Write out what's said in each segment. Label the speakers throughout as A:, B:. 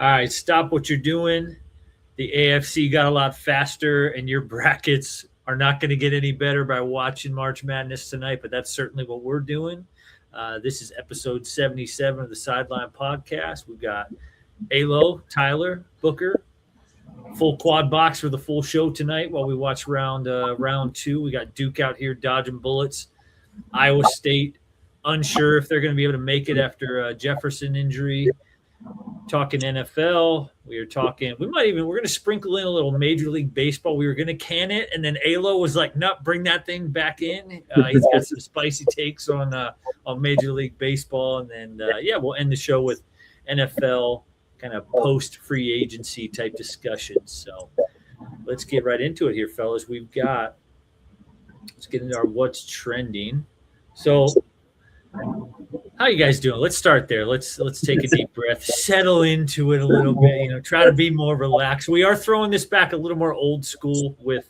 A: All right, stop what you're doing. The AFC got a lot faster, and your brackets are not going to get any better by watching March Madness tonight, but that's certainly what we're doing. This is episode 77 of the Sideline Podcast. We've got Alo, Tyler, Booker, full quad box for the full show tonight while we watch round two. We got Duke out here dodging bullets. Iowa State, unsure if they're going to be able to make it after Jefferson injury. Talking NFL, we're going to sprinkle in a little Major League Baseball. We were going to can it, and then Alo was like, "No, bring that thing back in." He's got some spicy takes on Major League Baseball, and then we'll end the show with NFL kind of post free agency type discussions. So let's get right into it here, fellas. Let's get into our what's trending. So, how you guys doing? Let's start there. Let's take a deep breath, settle into it a little bit. Try to be more relaxed. We are throwing this back a little more old school with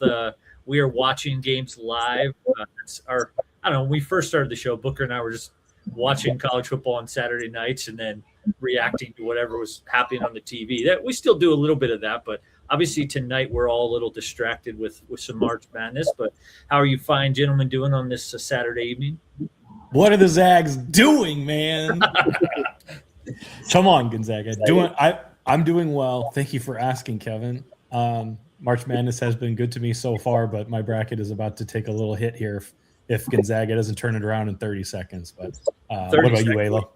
A: we are watching games live. When we first started the show, Booker and I were just watching college football on Saturday nights and then reacting to whatever was happening on the TV. That we still do a little bit of that, but obviously tonight we're all a little distracted with some March Madness. But how are you fine gentlemen doing on this Saturday evening?
B: What are the Zags doing, man? Come on, Gonzaga. I'm doing well. Thank you for asking, Kevin. March Madness has been good to me so far, but my bracket is about to take a little hit here if Gonzaga doesn't turn it around in 30 seconds. But what about you, Alo?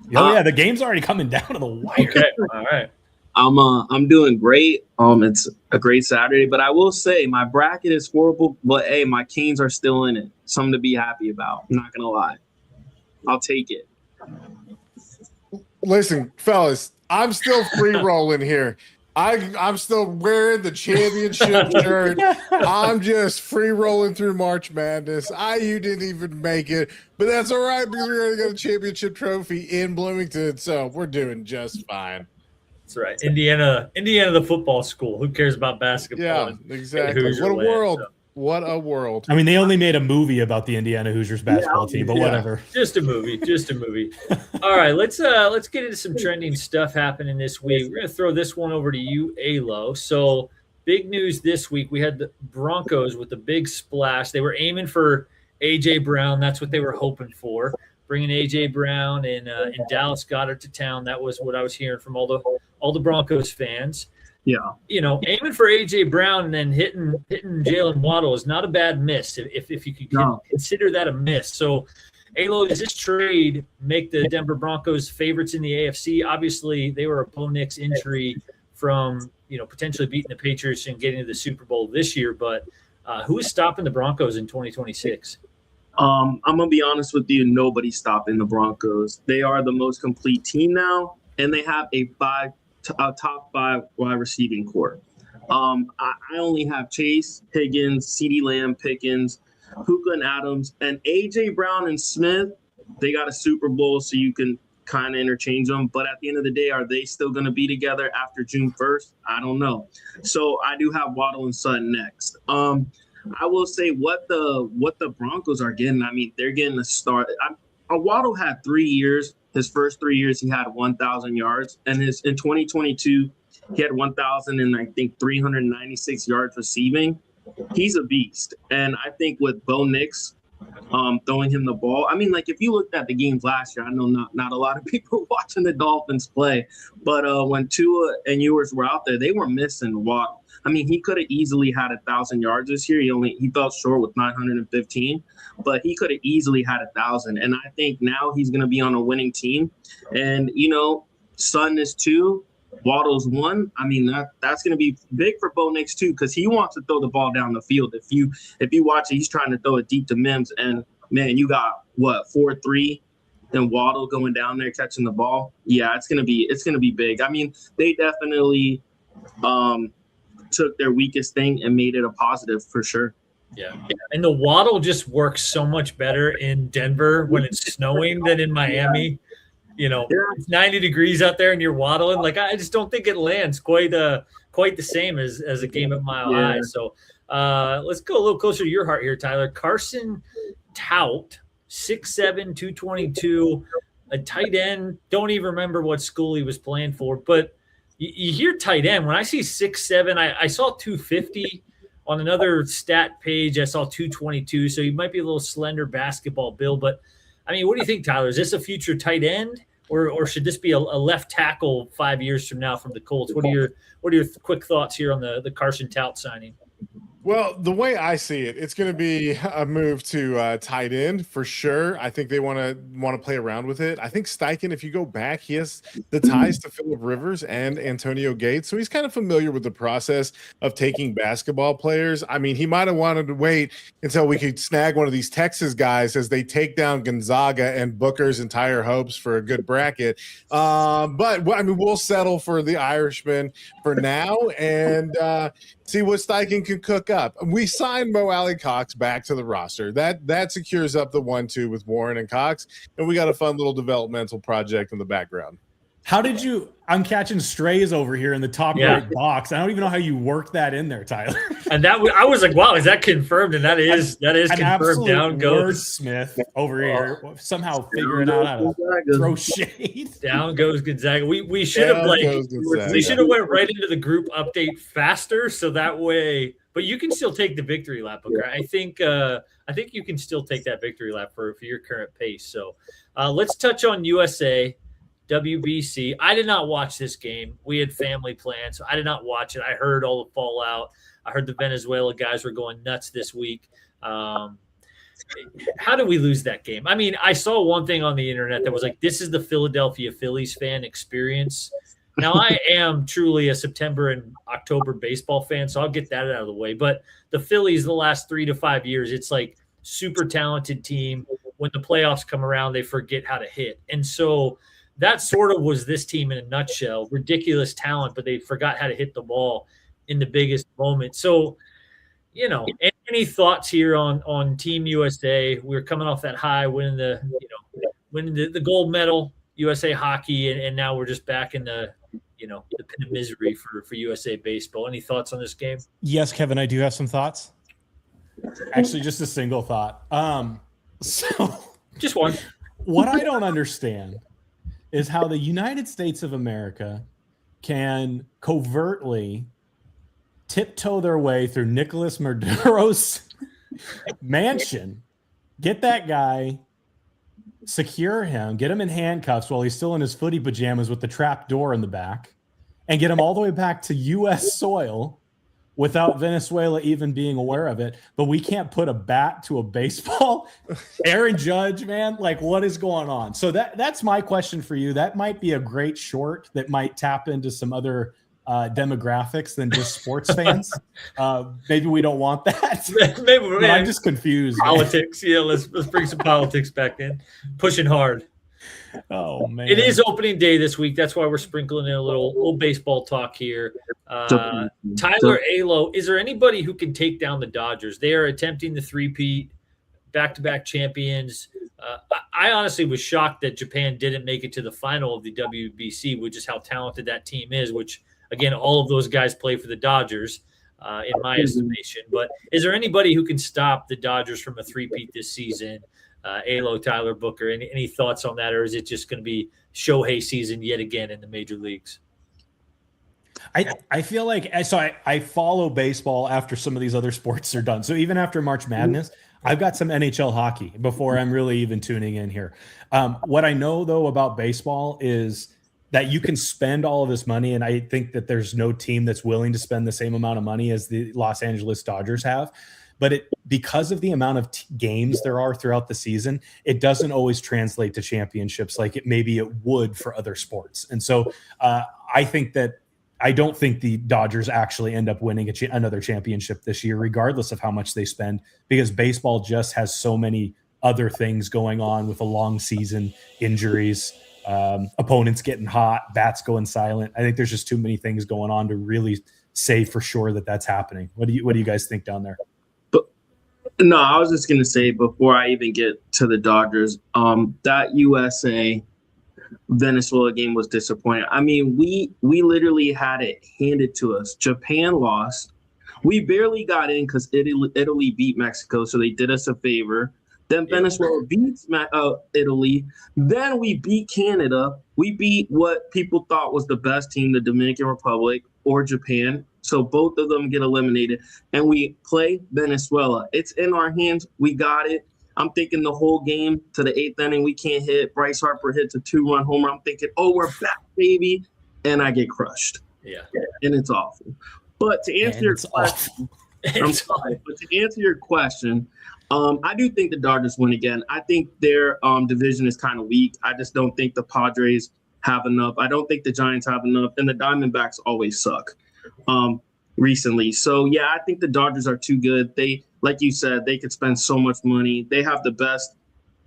B: The game's already coming down to the wire.
A: Okay, all right.
C: I'm doing great. It's a great Saturday, but I will say my bracket is horrible. But hey, my Canes are still in it. Something to be happy about. I'm not gonna lie. I'll take it.
D: Listen, fellas, I'm still free rolling here. I'm still wearing the championship shirt. I'm just free rolling through March Madness. IU didn't even make it, but that's all right because we already got a championship trophy in Bloomington, so we're doing just fine.
A: That's right. Indiana, the football school. Who cares about basketball?
D: Yeah, exactly. What a world. So. What a world.
B: I mean, they only made a movie about the Indiana Hoosiers basketball team, but whatever.
A: Just a movie. All right, let's get into some trending stuff happening this week. We're going to throw this one over to you, Alo. So, big news this week. We had the Broncos with the big splash. They were aiming for A.J. Brown. That's what they were hoping for. Bringing A.J. Brown and Dallas Goedert to town. That was what I was hearing from all the Broncos fans.
C: Yeah.
A: Aiming for A.J. Brown and then hitting Jaylen Waddle is not a bad miss if you could consider that a miss. So, Alo, does this trade make the Denver Broncos favorites in the AFC? Obviously, they were a Bo Nix injury from potentially beating the Patriots and getting to the Super Bowl this year. But who is stopping the Broncos in 2026?
C: I'm gonna be honest with you. Nobody's stopping the Broncos. They are the most complete team now, and they have a top 5 wide receiving core. I only have Chase, Higgins, CeeDee Lamb, Pickens, Puka and Adams, and A.J. Brown and Smith. They got a Super Bowl, so you can kind of interchange them. But at the end of the day, are they still going to be together after June 1st? I don't know. So I do have Waddle and Sutton next. I will say what the Broncos are getting. I mean, they're getting a start. Waddle had 3 years. His first 3 years, he had 1,000 yards, and in 2022, he had 1,000 and I think 396 yards receiving. He's a beast, and I think with Bo Nix throwing him the ball, I mean, like if you looked at the games last year, I know not a lot of people were watching the Dolphins play, but when Tua and Ewers were out there, they were missing Waddle. I mean, he could have easily had 1,000 yards this year. He fell short with 915, but he could have easily had 1,000. And I think now he's going to be on a winning team. And, Sutton is 2, Waddle's 1. I mean, that's going to be big for Bo Nix too, because he wants to throw the ball down the field. If you watch it, he's trying to throw it deep to Mims. And, man, you got, 4-3, and Waddle going down there catching the ball. Yeah, it's going to be big. I mean, they definitely took their weakest thing and made it a positive for sure.
A: Yeah. And the Waddle just works so much better in Denver when it's snowing than in Miami. It's 90 degrees out there and you're waddling. Like, I just don't think it lands quite the same as a game at Mile High. So let's go a little closer to your heart here, Tyler. Carson Tout, 6'7", 222, a tight end. Don't even remember what school he was playing for, but You hear tight end. When I see 6'7", I saw 250 on another stat page. I saw 222, so he might be a little slender basketball build. But, I mean, what do you think, Tyler? Is this a future tight end, or should this be a left tackle 5 years from now from the Colts? What are your quick thoughts here on the Carson Tout signing?
D: Well, the way I see it, it's going to be a move to tight end for sure. I think they want to play around with it. I think Steichen, if you go back, he has the ties to Phillip Rivers and Antonio Gates, so he's kind of familiar with the process of taking basketball players. I mean, he might have wanted to wait until we could snag one of these Texas guys as they take down Gonzaga and Booker's entire hopes for a good bracket. But I mean, we'll settle for the Irishman for now and see what Steichen can cook up. We signed Mo Alley Cox back to the roster. That secures up the 1-2 with Warren and Cox, and we got a fun little developmental project in the background.
B: How did you – I'm catching strays over here in the top right box. I don't even know how you work that in there, Tyler.
A: And I was like, wow, is that confirmed? And that is confirmed. Down goes
B: Smith over here, somehow figuring out how to throw shade.
A: Down goes Gonzaga. We should have went right into the group update faster, so that way – but you can still take the victory lap, Booker. I think you can still take that victory lap for your current pace. So let's touch on USA. WBC. I did not watch this game. We had family plans, so I did not watch it. I heard all the fallout. I heard the Venezuela guys were going nuts this week. How did we lose that game? I mean, I saw one thing on the internet that was like, this is the Philadelphia Phillies fan experience. Now, I am truly a September and October baseball fan, so I'll get that out of the way. But the Phillies, the last 3 to 5 years, it's like super talented team. When the playoffs come around, they forget how to hit. And so that sort of was this team in a nutshell. Ridiculous talent, but they forgot how to hit the ball in the biggest moment. So, you know, any thoughts here on Team USA? We were coming off that high, winning the gold medal, USA hockey, and now we're just back in the pit of misery for USA baseball. Any thoughts on this game?
B: Yes, Kevin, I do have some thoughts. Actually, just a single thought. So
A: just one.
B: What I don't understand is how the United States of America can covertly tiptoe their way through Nicolas Maduro's mansion, get that guy, secure him, get him in handcuffs while he's still in his footy pajamas with the trap door in the back, and get him all the way back to U.S. soil without Venezuela even being aware of it. But we can't put a bat to a baseball. Aaron Judge, man, like what is going on? So that's my question for you. That might be a great short that might tap into some other demographics than just sports fans. Maybe we don't want that. Maybe I'm just confused.
A: Politics. Man. Yeah, let's bring some politics back in. Pushing hard.
B: Oh man.
A: It is opening day this week. That's why we're sprinkling in a little baseball talk here. Tyler Alo, is there anybody who can take down the Dodgers? They are attempting the three-peat, back-to-back champions. I honestly was shocked that Japan didn't make it to the final of the WBC, which is how talented that team is, which again, all of those guys play for the Dodgers, in my estimation. But is there anybody who can stop the Dodgers from a three-peat this season? Alo, Tyler, Booker, any thoughts on that, or is it just going to be Shohei season yet again in the major leagues?
B: I feel like I follow baseball after some of these other sports are done. So even after March Madness, I've got some NHL hockey before I'm really even tuning in here. What I know, though, about baseball is that you can spend all of this money, and I think that there's no team that's willing to spend the same amount of money as the Los Angeles Dodgers have. But because of the amount of games there are throughout the season, it doesn't always translate to championships like maybe it would for other sports. And so I don't think the Dodgers actually end up winning another championship this year, regardless of how much they spend, because baseball just has so many other things going on with a long season, injuries, opponents getting hot, bats going silent. I think there's just too many things going on to really say for sure that that's happening. What do you guys think down there?
C: No, I was just going to say before I even get to the Dodgers, that USA Venezuela game was disappointing. I mean, we literally had it handed to us. Japan lost. We barely got in because Italy beat Mexico, so they did us a favor. Then Venezuela beats Italy. Then we beat Canada. We beat what people thought was the best team, the Dominican Republic or Japan. So both of them get eliminated. And we play Venezuela. It's in our hands. We got it. I'm thinking the whole game to the 8th inning, we can't hit. Bryce Harper hits a 2-run homer. I'm thinking, oh, we're back, baby. And I get crushed.
A: Yeah.
C: And it's awful. But to answer your question, I'm sorry, but to answer your question, I do think the Dodgers win again. I think their division is kind of weak. I just don't think the Padres have enough. I don't think the Giants have enough. And the Diamondbacks always suck recently. So, yeah, I think the Dodgers are too good. They, like you said, they could spend so much money. They have the best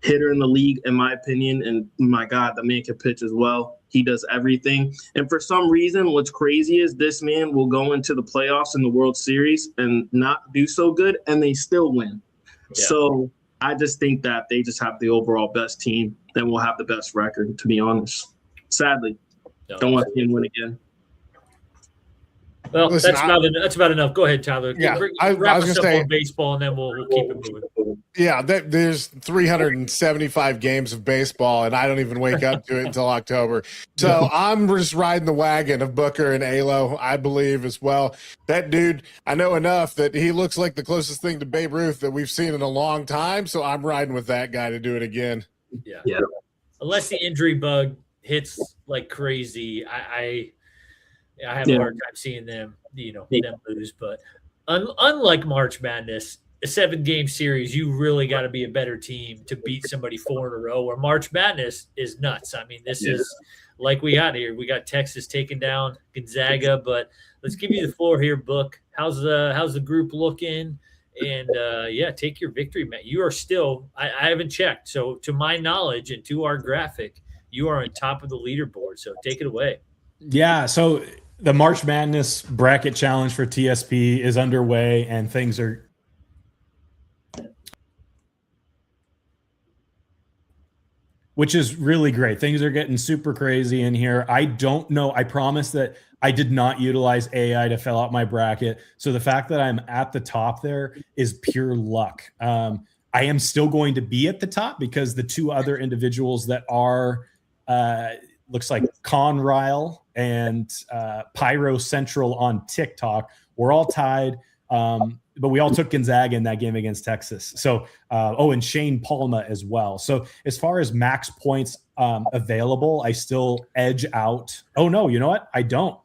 C: hitter in the league, in my opinion. And, my God, the man can pitch as well. He does everything. And for some reason, what's crazy is this man will go into the playoffs in the World Series and not do so good, and they still win. Yeah. So I just think that they just have the overall best team and will have the best record, to be honest. Sadly, don't want to see him win again.
A: Well, listen, that's about enough. Go ahead, Tyler.
D: Yeah,
A: wrap us up on baseball, and then we'll keep it moving.
D: Yeah, there's 375 games of baseball, and I don't even wake up to it until October. So I'm just riding the wagon of Booker and Alo, I believe, as well. That dude, I know enough that he looks like the closest thing to Babe Ruth that we've seen in a long time, so I'm riding with that guy to do it again.
A: Yeah. Unless the injury bug hits like crazy, I have a hard time seeing them, them lose. But unlike March Madness, a 7-game series, you really got to be a better team to beat somebody 4 in a row. Where March Madness is nuts. I mean, this is like we got here. We got Texas taking down Gonzaga, but let's give you the floor here, Book. How's the group looking? And take your victory, Matt. You are still. I haven't checked, so to my knowledge and to our graphic, you are on top of the leaderboard. So take it away.
B: Yeah. So the March Madness bracket challenge for TSP is underway, and things are which is really great. Things are getting super crazy in here. I don't know. I promise that I did not utilize AI to fill out my bracket. So the fact that I'm at the top there is pure luck. I am still going to be at the top because the two other individuals that are looks like Conryle and Pyro Central on TikTok, we're all tied. But we all took Gonzaga in that game against Texas. So, and Shane Palma as well. So as far as max points available, I still edge out. Oh, no, you know what? I don't.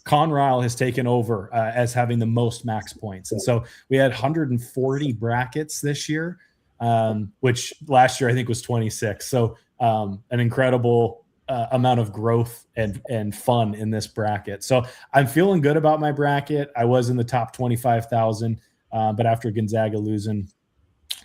B: Conryle has taken over as having the most max points. And so we had 140 brackets this year, which last year I think was 26. So an incredible amount of growth and fun in this bracket. So I'm feeling good about my bracket. I was in the top 25,000, but after Gonzaga losing,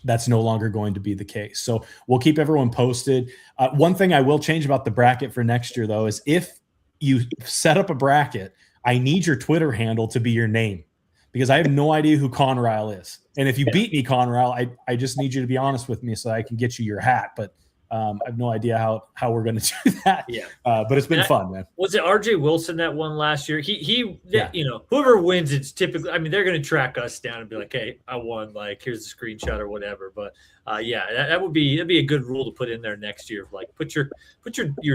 B: that's no longer going to be the case. So we'll keep everyone posted. One thing I will change about the bracket for next year, though, is if you set up a bracket, I need your Twitter handle to be your name, because I have no idea who Conryle is. And if you beat me, Conryle, I just need you to be honest with me so I can get you your hat. But I have no idea how we're going to do that. Yeah. But it's been fun, man.
A: Was it RJ Wilson that won last year? Whoever wins, it's typically, I mean, they're going to track us down and be like, hey, I won, like, here's the screenshot or whatever. But that'd be a good rule to put in there next year. Like put your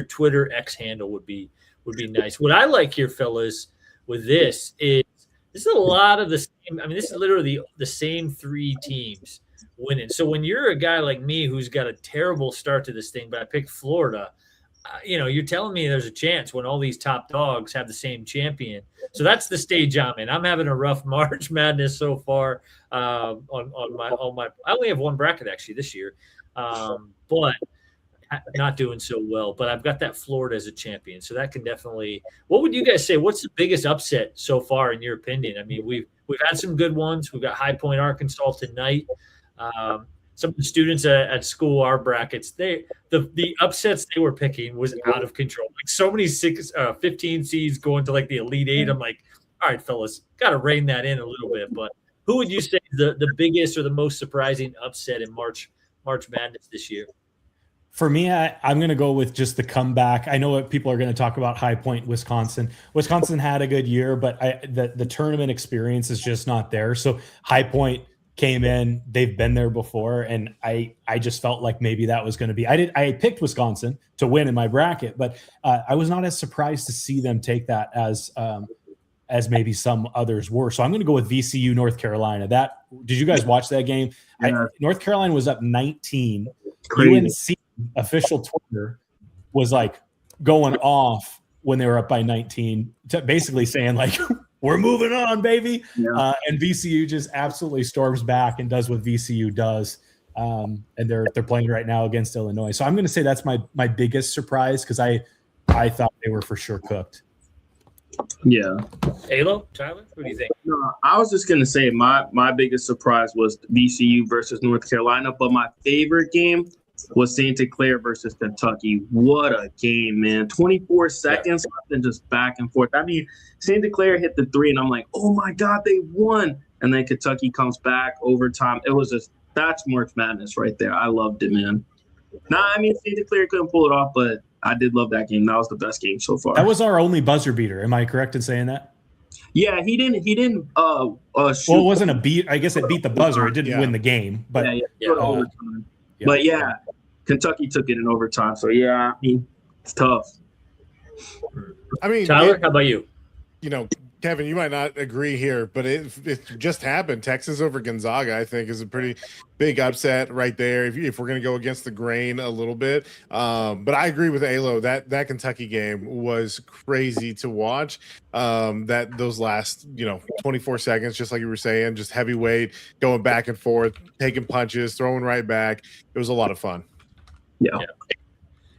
A: Twitter X handle would be nice. What I like here, fellas, with this is a lot of the same. I mean, this is literally the same 3 teams winning. So when you're a guy like me who's got a terrible start to this thing, but I picked Florida, you're telling me there's a chance when all these top dogs have the same champion. So that's the stage I'm in. I'm having a rough March Madness so far. On my, I only have one bracket actually this year, but not doing so well. But I've got that Florida as a champion, so that can definitely. What would you guys say? What's the biggest upset so far in your opinion? I mean, we've had some good ones. We've got High Point, Arkansas tonight. Some of the students at school, our brackets, the upsets they were picking was out of control. Like so many 15 seeds going to like the Elite Eight. I'm like, all right, fellas, got to rein that in a little bit. But who would you say the biggest or the most surprising upset in March Madness this year?
B: For me, I'm going to go with just the comeback. I know what people are going to talk about High Point, Wisconsin. Wisconsin had a good year, but the tournament experience is just not there. So High Point came in. They've been there before, and I just felt like maybe that was going to be. I picked Wisconsin to win in my bracket, but I was not as surprised to see them take that as maybe some others were. So I'm going to go with VCU North Carolina. Did you guys watch that game?
C: Yeah.
B: North Carolina was up 19.
C: Crazy.
B: UNC official Twitter was like going off when they were up by 19, basically saying like, we're moving on, baby.
C: Yeah.
B: And VCU just absolutely storms back and does what VCU does. And they're playing right now against Illinois. So I'm going to say that's my biggest surprise, because I thought they were for sure cooked.
C: Yeah.
A: Halo, Tyler, what do you think?
C: No, I was just gonna say my biggest surprise was VCU versus North Carolina, but my favorite game was Santa Clara versus Kentucky. What a game, man! 24 seconds and just back and forth. I mean, Santa Clara hit the 3, and I'm like, oh my god, they won! And then Kentucky comes back overtime. It was just that's March Madness right there. I loved it, man. I mean, Santa Clara couldn't pull it off, but I did love that game. That was the best game so far.
B: That was our only buzzer beater. Am I correct in saying that?
C: Yeah, he didn't shoot.
B: Well, it wasn't a beat. I guess it beat the buzzer. It didn't win the game, but
C: overtime. But yeah, Kentucky took it in overtime. So yeah, I mean, it's tough.
D: I mean,
A: Tyler, how about you?
D: You know, Kevin, you might not agree here, but it just happened. Texas over Gonzaga, I think, is a pretty big upset right there. If we're going to go against the grain a little bit, but I agree with Alo that Kentucky game was crazy to watch. That those last 24 seconds, just like you were saying, just heavyweight going back and forth, taking punches, throwing right back. It was a lot of fun.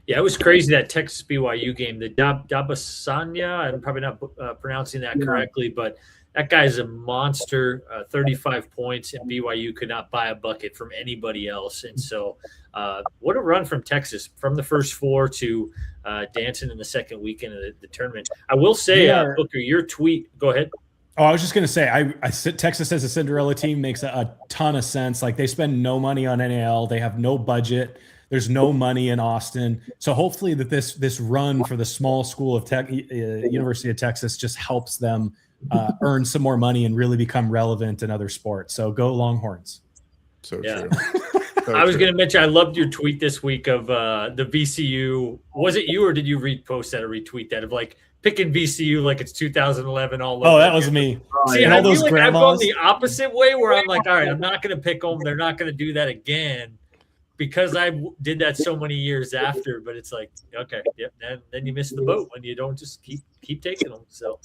A: Yeah, it was crazy, that Texas BYU game. The Dabasanya, I'm probably not pronouncing that correctly, but that guy's a monster. 35 points, and BYU could not buy a bucket from anybody else. And so, what a run from Texas, from the first 4 to dancing in the second weekend of the tournament. I will say, Booker, your tweet. Go ahead.
B: Oh, I was just going to say, I Texas as a Cinderella team makes a ton of sense. Like, they spend no money on NAL, they have no budget. There's no money in Austin. So hopefully that this run for the small school of University of Texas just helps them earn some more money and really become relevant in other sports. So go Longhorns.
D: So
A: Yeah.
D: true.
A: I was going to mention, I loved your tweet this week of the VCU. Was it you, or did you repost that or retweet that, of like picking VCU like it's 2011 all over?
B: Oh, that was me.
A: See,
B: and
A: I
B: all those
A: feel like
B: grandmas.
A: I've gone the opposite way, where I'm like, all right, I'm not going to pick them. They're not going to do that again, because I did that so many years after. But it's like, okay, yep, then you miss the boat when you don't just keep taking them. So,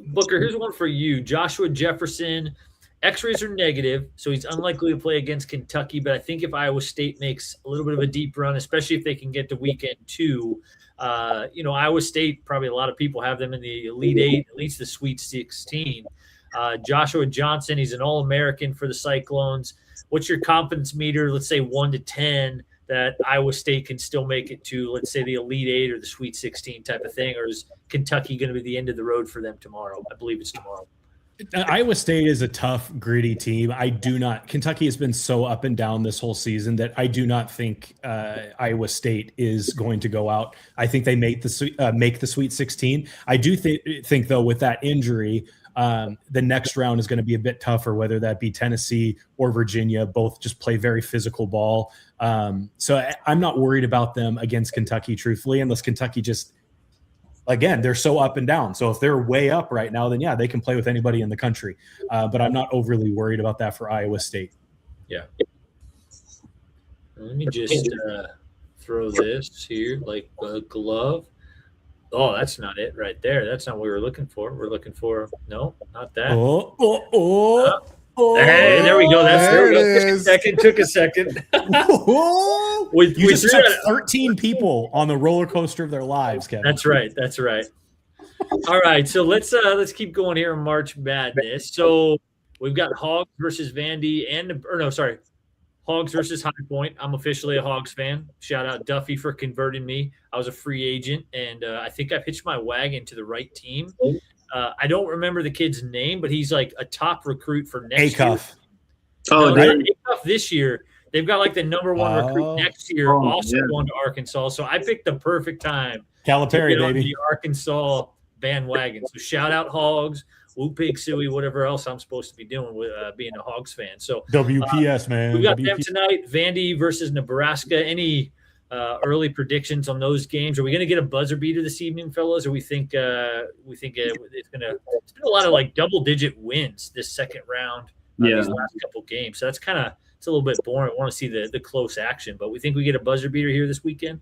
A: Booker, here's one for you. Joshua Jefferson, X-rays are negative, so he's unlikely to play against Kentucky. But I think if Iowa State makes a little bit of a deep run, especially if they can get to weekend 2, Iowa State, probably a lot of people have them in the Elite 8, at least the Sweet 16. Joshua Johnson, he's an All-American for the Cyclones. What's your confidence meter, let's say 1 to 10, that Iowa State can still make it to, let's say, the Elite 8 or the Sweet 16 type of thing? Or is Kentucky going to be the end of the road for them tomorrow? I believe it's tomorrow.
B: Iowa State is a tough, gritty team. Kentucky has been so up and down this whole season that I do not think Iowa State is going to go out. I think they make the Sweet 16. I do think though, with that injury, the next round is going to be a bit tougher, whether that be Tennessee or Virginia. Both just play very physical ball. So I'm not worried about them against Kentucky, truthfully, unless Kentucky just, again, they're so up and down. So if they're way up right now, then yeah, they can play with anybody in the country. But I'm not overly worried about that for Iowa State.
A: Yeah. Let me just throw this here like a glove. Oh, that's not it right there. That's not what we were looking for. We're looking for, no, not that. Hey, there we go.
D: There it
A: Took a second.
B: You just took 13 people on the roller coaster of their lives, Kevin.
A: That's right. All right, so let's keep going here in March Madness. So we've got Hogs versus Vandy Hogs versus High Point. I'm officially a Hogs fan. Shout out Duffy for converting me. I was a free agent, and I think I pitched my wagon to the right team. I don't remember the kid's name, but he's like a top recruit for next year. Acuff this year. They've got like the number 1 recruit next year, going to Arkansas. So I picked the perfect time
B: Calipari,
A: to get on
B: baby.
A: the Arkansas bandwagon. So shout out Hogs. whoop pig suey, whatever else I'm supposed to be doing with being a Hogs fan. So
B: WPS, man.
A: we got
B: WPS.
A: them tonight. Vandy versus Nebraska. Any early predictions on those games? Are we going to get a buzzer beater this evening, fellas? Or we think it's been a lot of like double-digit wins this second round these last couple games. So it's a little bit boring. I want to see the close action, but we think we get a buzzer beater here this weekend.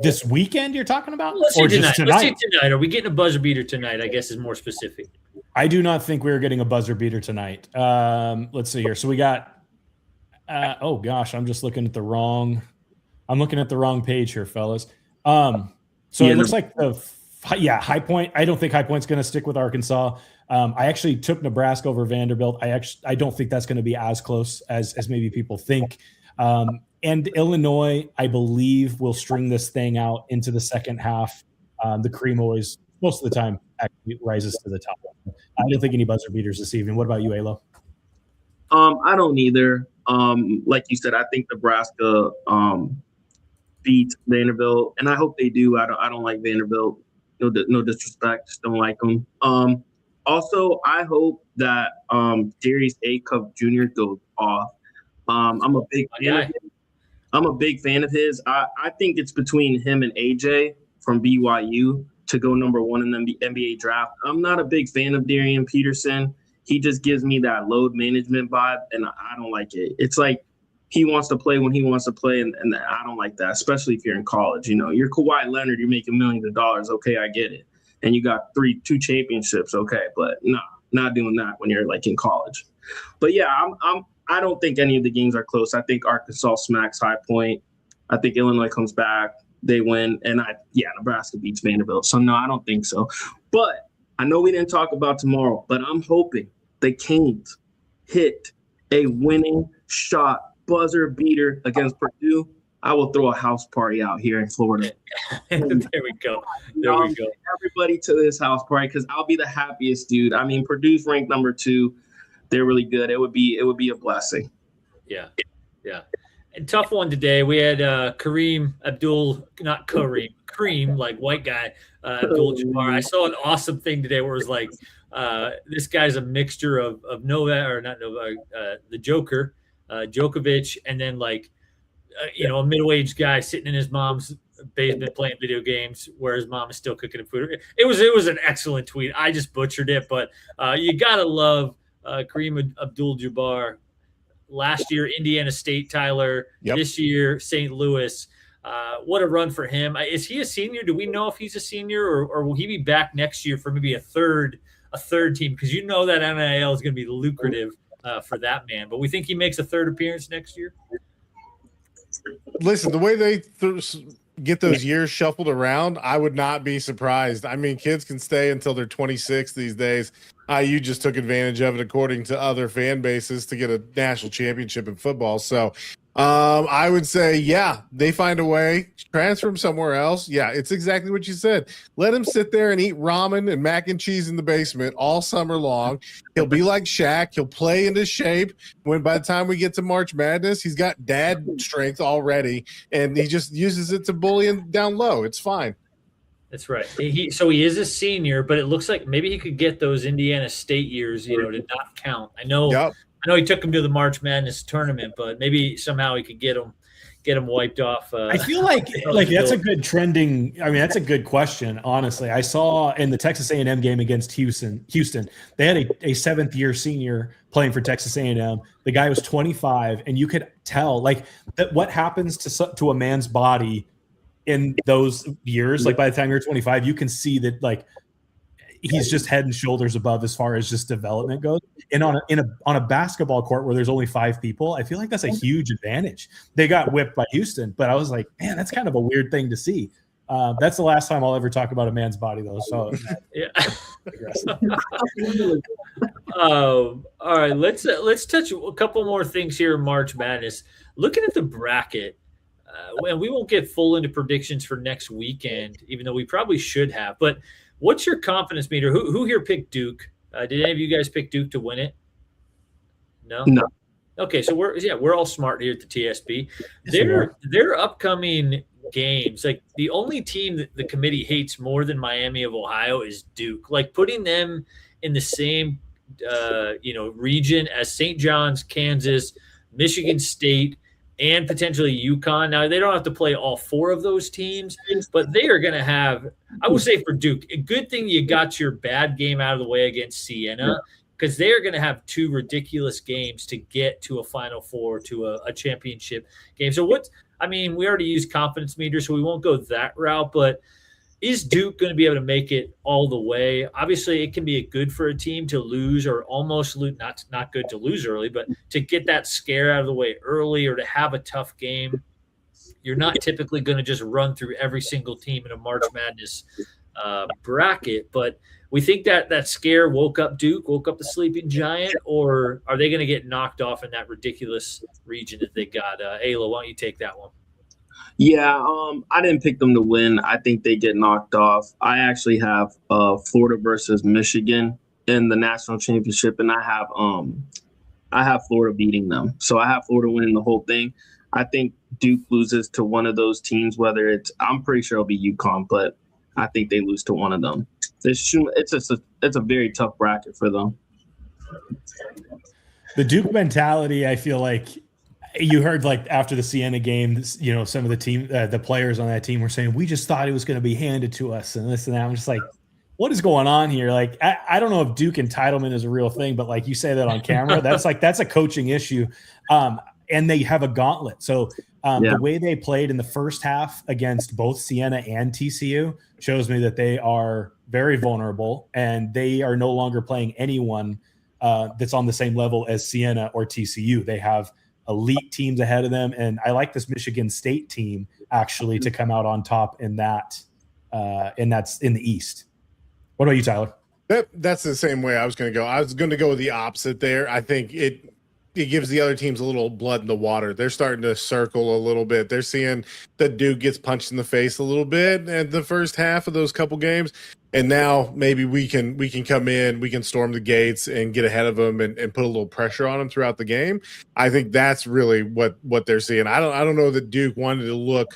B: This weekend you're talking about?
A: Let's
B: Or
A: see
B: just
A: tonight. Let's see
B: tonight?
A: tonight. Are we getting a buzzer beater tonight? I guess is more specific.
B: I do not think we're getting a buzzer beater tonight. Let's see here. So we got oh gosh, I'm looking at the wrong page here, fellas. So it looks like High Point. I don't think High Point's going to stick with Arkansas. I actually took Nebraska over Vanderbilt. I don't think that's going to be as close as maybe people think. And Illinois, I believe, will string this thing out into the second half. The cream always, most of the time, actually rises to the top. I don't think any buzzer beaters this evening. What about you, Alo?
C: I don't either. Like you said, I think Nebraska beats Vanderbilt, and I hope they do. I don't like Vanderbilt. No disrespect, just don't like them. Also, I hope that Darius A. Cup Jr. goes off. I'm a big fan of him. I'm a big fan of his. I think it's between him and AJ from BYU to go number one in the NBA draft. I'm not a big fan of Darian Peterson. He just gives me that load management vibe, and I don't like it. It's like he wants to play when he wants to play, and I don't like that, especially if you're in college. You're Kawhi Leonard, you're making millions of dollars. Okay, I get it. And you got two championships. Okay, but no, not doing that when you're like in college. But yeah, I don't think any of the games are close. I think Arkansas smacks High Point. I think Illinois comes back. They win. And Nebraska beats Vanderbilt. So no, I don't think so. But I know we didn't talk about tomorrow, but I'm hoping the Canes hit a winning shot, buzzer beater against Purdue. I will throw a house party out here in Florida.
A: There we go.
C: Everybody to this house party because I'll be the happiest dude. I mean, Purdue's ranked number 2. They're really good. It would be a blessing.
A: Yeah. And tough one today. We had Kareem, like white guy, Abdul-Jabbar. I saw an awesome thing today where it was like, this guy's a mixture of the Joker, Djokovic, and then like, a middle-aged guy sitting in his mom's basement playing video games where his mom is still cooking him food. It was an excellent tweet. I just butchered it, but you gotta love Kareem Abdul-Jabbar. Last year, Indiana State, Tyler.
D: Yep.
A: This year, St. Louis. What a run for him. Is he a senior? Do we know if he's a senior or will he be back next year for maybe a third team? Because that NIL is going to be lucrative for that man. But we think he makes a third appearance next year?
D: Listen, the way they get those years shuffled around, I would not be surprised. I mean, kids can stay until they're 26 these days. IU just took advantage of it, according to other fan bases, to get a national championship in football. So I would say, they find a way, transfer him somewhere else. Yeah, it's exactly what you said. Let him sit there and eat ramen and mac and cheese in the basement all summer long. He'll be like Shaq. He'll play into shape. When by the time we get to March Madness, he's got dad strength already, and he just uses it to bully him down low. It's fine.
A: That's right. He is a senior, but it looks like maybe he could get those Indiana State years, to not count. I know he took him to the March Madness tournament, but maybe somehow he could get him wiped off.
B: I feel like that's a good trending. I mean, that's a good question. Honestly, I saw in the Texas A&M game against Houston, they had a 7th-year senior playing for Texas A&M. The guy was 25, and you could tell that what happens to a man's body in those years. Like by the time you're 25, you can see that he's just head and shoulders above as far as just development goes. And on a basketball court where there's only 5 people, I feel like that's a huge advantage. They got whipped by Houston, but I was like, man, that's kind of a weird thing to see. That's the last time I'll ever talk about a man's body, though. So
A: yeah. All right, let's touch a couple more things here in March Madness. Looking at the bracket, and we won't get full into predictions for next weekend, even though we probably should have. But what's your confidence meter? Who here picked Duke? Did any of you guys pick Duke to win it? No. Okay, so we're all smart here at the TSP. Their upcoming games, like the only team that the committee hates more than Miami of Ohio is Duke. Like putting them in the same region as St. John's, Kansas, Michigan State, and potentially UConn. Now they don't have to play all four of those teams, but they are going to have. I will say for Duke, a good thing you got your bad game out of the way against Siena. Because they are going to have two ridiculous games to get to a Final Four, to a championship game. So we already used confidence meters, so we won't go that route. But is Duke going to be able to make it all the way? Obviously, it can be good for a team to lose or almost lose. Not good to lose early, but to get that scare out of the way early or to have a tough game. You're not typically going to just run through every single team in a March Madness bracket, but we think that scare woke up Duke, woke up the sleeping giant, or are they going to get knocked off in that ridiculous region that they got? Ayla, why don't you take that one?
C: Yeah, I didn't pick them to win. I think they get knocked off. I actually have Florida versus Michigan in the national championship, and I have Florida beating them. So I have Florida winning the whole thing. I think Duke loses to one of those teams, I'm pretty sure it'll be UConn, but I think they lose to one of them. It's a very tough bracket for them.
B: The Duke mentality, I feel like you heard like after the Siena game, some of the players on that team were saying, we just thought it was going to be handed to us and this and that. I'm just like, what is going on here? Like, I don't know if Duke entitlement is a real thing, but like you say that on camera, that's a coaching issue. And they have a gauntlet. So the way they played in the first half against both Siena and TCU shows me that they are very vulnerable and they are no longer playing anyone that's on the same level as Siena or TCU. They have elite teams ahead of them. And I like this Michigan State team actually to come out on top in that's in the East. What about you, Tyler?
D: That's the same way I was going to go. I was going to go with the opposite there. I think it gives the other teams a little blood in the water. They're starting to circle a little bit. They're seeing that Duke gets punched in the face a little bit at the first half of those couple games. And now maybe we can come in, we can storm the gates and get ahead of them and put a little pressure on them throughout the game. I think that's really what they're seeing. I don't know that Duke wanted to look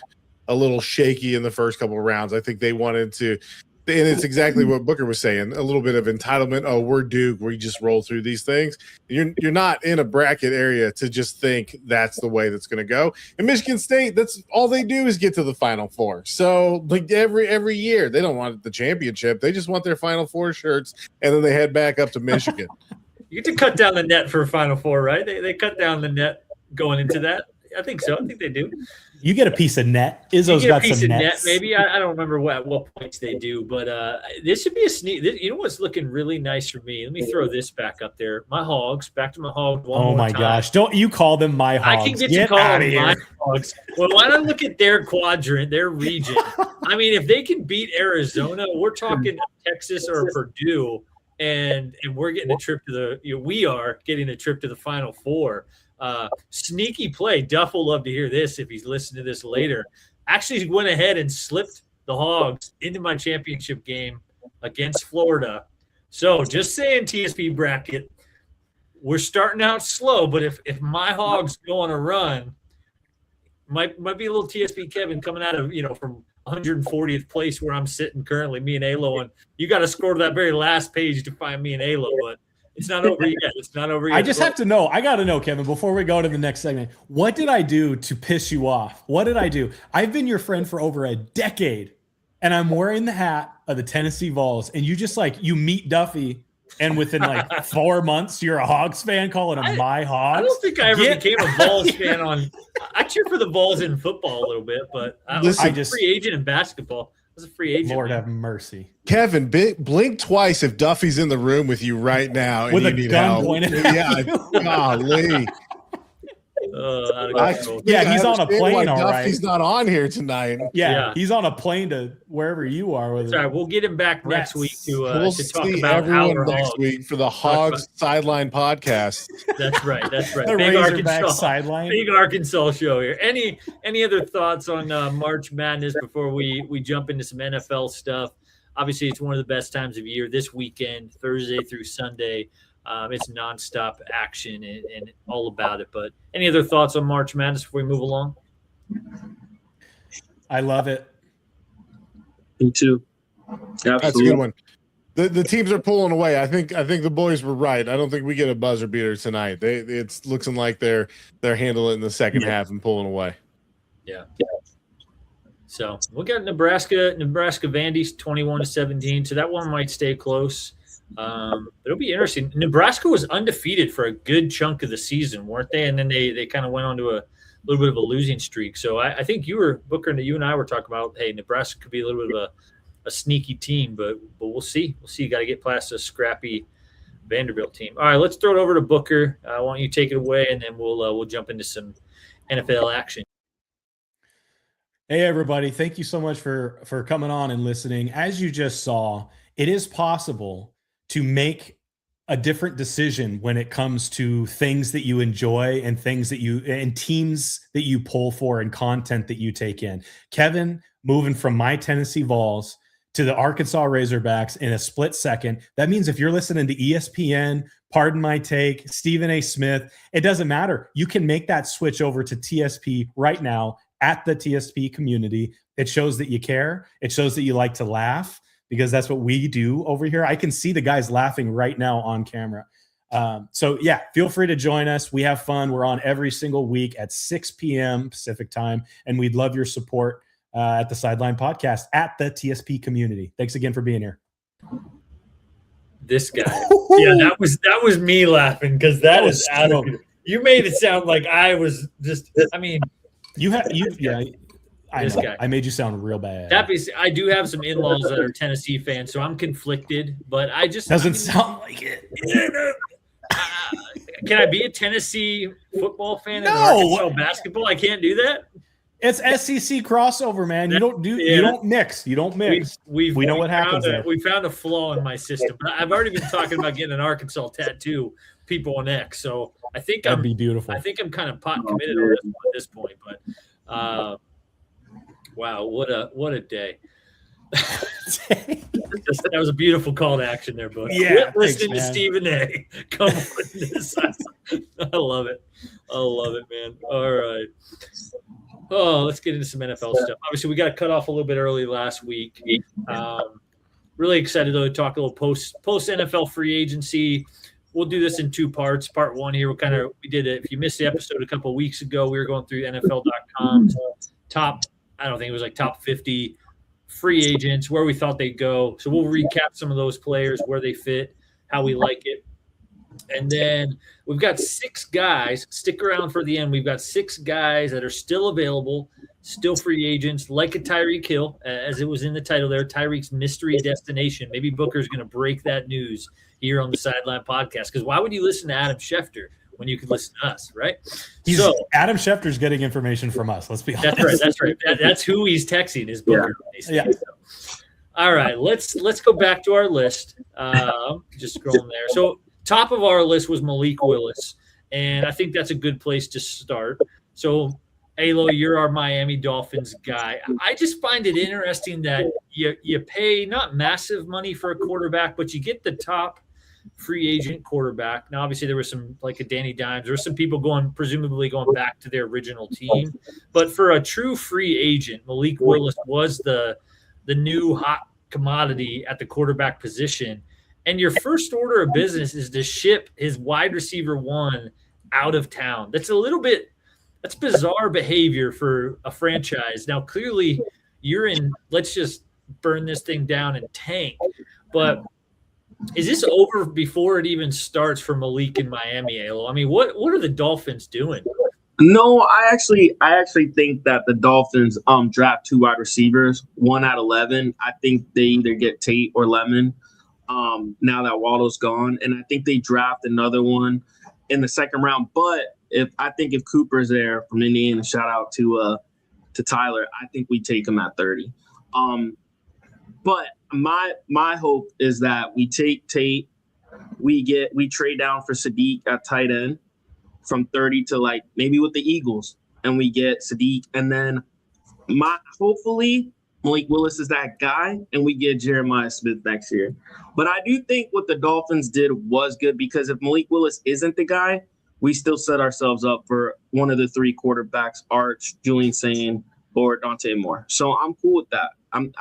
D: a little shaky in the first couple of rounds. I think they wanted to, and it's exactly what Booker was saying, a little bit of entitlement. Oh, we're Duke. We just roll through these things. You're not in a bracket area to just think that's the way that's going to go. And Michigan State, that's all they do is get to the Final Four. So like every year, they don't want the championship. They just want their Final Four shirts, and then they head back up to Michigan.
A: You get to cut down the net for a Final Four, right? They cut down the net going into that. I think so. I think they do.
B: You get a piece of net. Izzo's got some nets.
A: Maybe I don't remember what points they do, but this should be a sneak. You know what's looking really nice for me? Let me throw this back up there. My Hogs. Back to my Hogs.
B: Oh my gosh! Don't you call them my Hogs?
A: I can get to call them my Hogs. Well, why not look at their quadrant, their region? I mean, if they can beat Arizona, we're talking Texas or Purdue, and we're getting a trip to we are getting a trip to the Final Four. Sneaky play. Duff will love to hear this if he's listening to this later. Actually went ahead and slipped the Hogs into my championship game against Florida. So just saying, TSP bracket, we're starting out slow, but if my Hogs go on a run, might be a little TSP Kevin coming out of from 140th place where I'm sitting currently, me and Alo, and you got to scroll to that very last page to find me and Alo, but it's not over yet. It's not over yet.
B: I just have to know. I got to know, Kevin, before we go to the next segment. What did I do to piss you off? What did I do? I've been your friend for over a decade, and I'm wearing the hat of the Tennessee Vols, and you just you meet Duffy, and within 4 months, you're a Hogs fan calling them my Hogs.
A: I don't think I ever became a Vols fan I cheer for the Vols in football a little bit, but I was a free agent in basketball. I was a free agent.
B: Lord have mercy.
D: Kevin, blink twice if Duffy's in the room with you right now and
B: with
D: you
B: a
D: need
B: gun
D: help.
B: pointed
D: at you. Golly.
B: He's on a plane, all right.
D: Duffy's not on here tonight.
B: Yeah, he's on a plane to wherever you are.
A: Sorry, we'll get him back next week to talk
D: see
A: about
D: everyone next week for the Hogs Sideline Podcast.
A: That's right.
B: The
A: Big
B: Razorback
A: Arkansas
B: Sideline.
A: Big Arkansas show here. Any other thoughts on March Madness before we jump into some NFL stuff? Obviously, it's one of the best times of year this weekend, Thursday through Sunday. It's nonstop action and all about it. But any other thoughts on March Madness before we move along?
B: I love it.
C: Me too. Absolutely.
D: That's a good one. The teams are pulling away. I think the boys were right. I don't think we get a buzzer beater tonight. It's looking like they're handling it in the second half and pulling away.
A: Yeah. So we got Nebraska Vandy's 21-17. So that one might stay close. It'll be interesting. Nebraska was undefeated for a good chunk of the season, weren't they? And then they kind of went on to a little bit of a losing streak. So I think Booker and I were talking about, hey, Nebraska could be a little bit of a sneaky team, but we'll see. You got to get past a scrappy Vanderbilt team. All right, let's throw it over to Booker. Why don't you take it away, and then we'll jump into some NFL action.
B: Hey, everybody. Thank you so much for coming on and listening. As you just saw, it is possible to make a different decision when it comes to things that you enjoy and teams that you pull for and content that you take in. Kevin moving from my Tennessee Vols to the Arkansas Razorbacks in a split second. That means if you're listening to ESPN, Pardon My Take, Stephen A. Smith, it doesn't matter. You can make that switch over to TSP right now at the TSP community. It shows that you care. It shows that you like to laugh, because that's what we do over here. I can see the guys laughing right now on camera. So yeah, feel free to join us. We have fun. We're on every single week at 6 p.m. Pacific time, and we'd love your support at the Sideline Podcast at the TSP community. Thanks again for being here.
A: This guy. Yeah, that was me laughing, because that is out of here. You made it sound like I was just, I mean.
B: I know. I made you sound real bad.
A: I do have some in-laws that are Tennessee fans, so I'm conflicted, but
B: doesn't sound like it.
A: Can I be a Tennessee football fan and Arkansas basketball? I can't do that.
B: It's SEC crossover, man. You don't mix. You don't mix. We know what happens there.
A: We found a flaw in my system. But I've already been talking about getting an Arkansas tattoo, people on X. So I think
B: that'd be beautiful.
A: I think I'm kind of pot committed on this at this point. But wow, what a day. That was a beautiful call to action there, bud.
B: Yeah,
A: listening to Stephen A. Come on, this. I love it. I love it, man. All right. Oh, let's get into some NFL stuff. Obviously, we got cut off a little bit early last week. Really excited though to talk a little post NFL free agency. We'll do this in two parts. Part one here, we did it. If you missed the episode a couple of weeks ago, we were going through NFL.com's top 50 free agents, where we thought they'd go. So we'll recap some of those players, where they fit, how we like it. And then we've got 6 guys. Stick around for the end. We've got 6 guys that are still available, still free agents, like a Tyreek Hill, as it was in the title there, Tyreek's mystery destination. Maybe Booker's going to break that news here on the Sideline Podcast, because why would you listen to Adam Schefter when you could listen to us, right?
B: Adam Schefter's getting information from us. Let's be honest.
A: That's right. That's who he's texting, is Booker. Yeah. All right, let's go back to our list. Just scrolling there. So top of our list was Malik Willis, and I think that's a good place to start. So, Alo, you're our Miami Dolphins guy. I just find it interesting that you pay not massive money for a quarterback, but you get the top free agent quarterback. Now, obviously, there was some, like a Danny Dimes. There were some people presumably going back to their original team. But for a true free agent, Malik Willis was the new hot commodity at the quarterback position. And your first order of business is to ship his wide receiver 1 out of town. That's bizarre behavior for a franchise. Now, clearly, you're in, let's just burn this thing down and tank. But is this over before it even starts for Malik in Miami, Alo? I mean, what are the Dolphins doing?
C: No, I actually think that the Dolphins draft 2 wide receivers, 1 at 11. I think they either get Tate or Lemon now that Waddle's gone, and I think they draft another one in the second round. But if Cooper's there from Indiana, shout out to Tyler, I think we take him at 30. But my hope is that we take Tate, we trade down for Sadiq at tight end from 30 to maybe with the Eagles, and we get Sadiq, and then hopefully Malik Willis is that guy, and we get Jeremiah Smith next year. But I do think what the Dolphins did was good, because if Malik Willis isn't the guy, we still set ourselves up for one of the three quarterbacks, Arch, Julian Sane, or Dante Moore. So I'm cool with that. I'm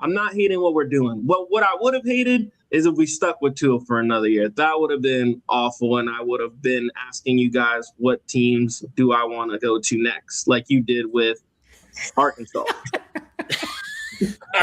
C: not hating what we're doing. What I would have hated is if we stuck with Tua for another year. That would have been awful, and I would have been asking you guys, what teams do I want to go to next, like you did with Arkansas.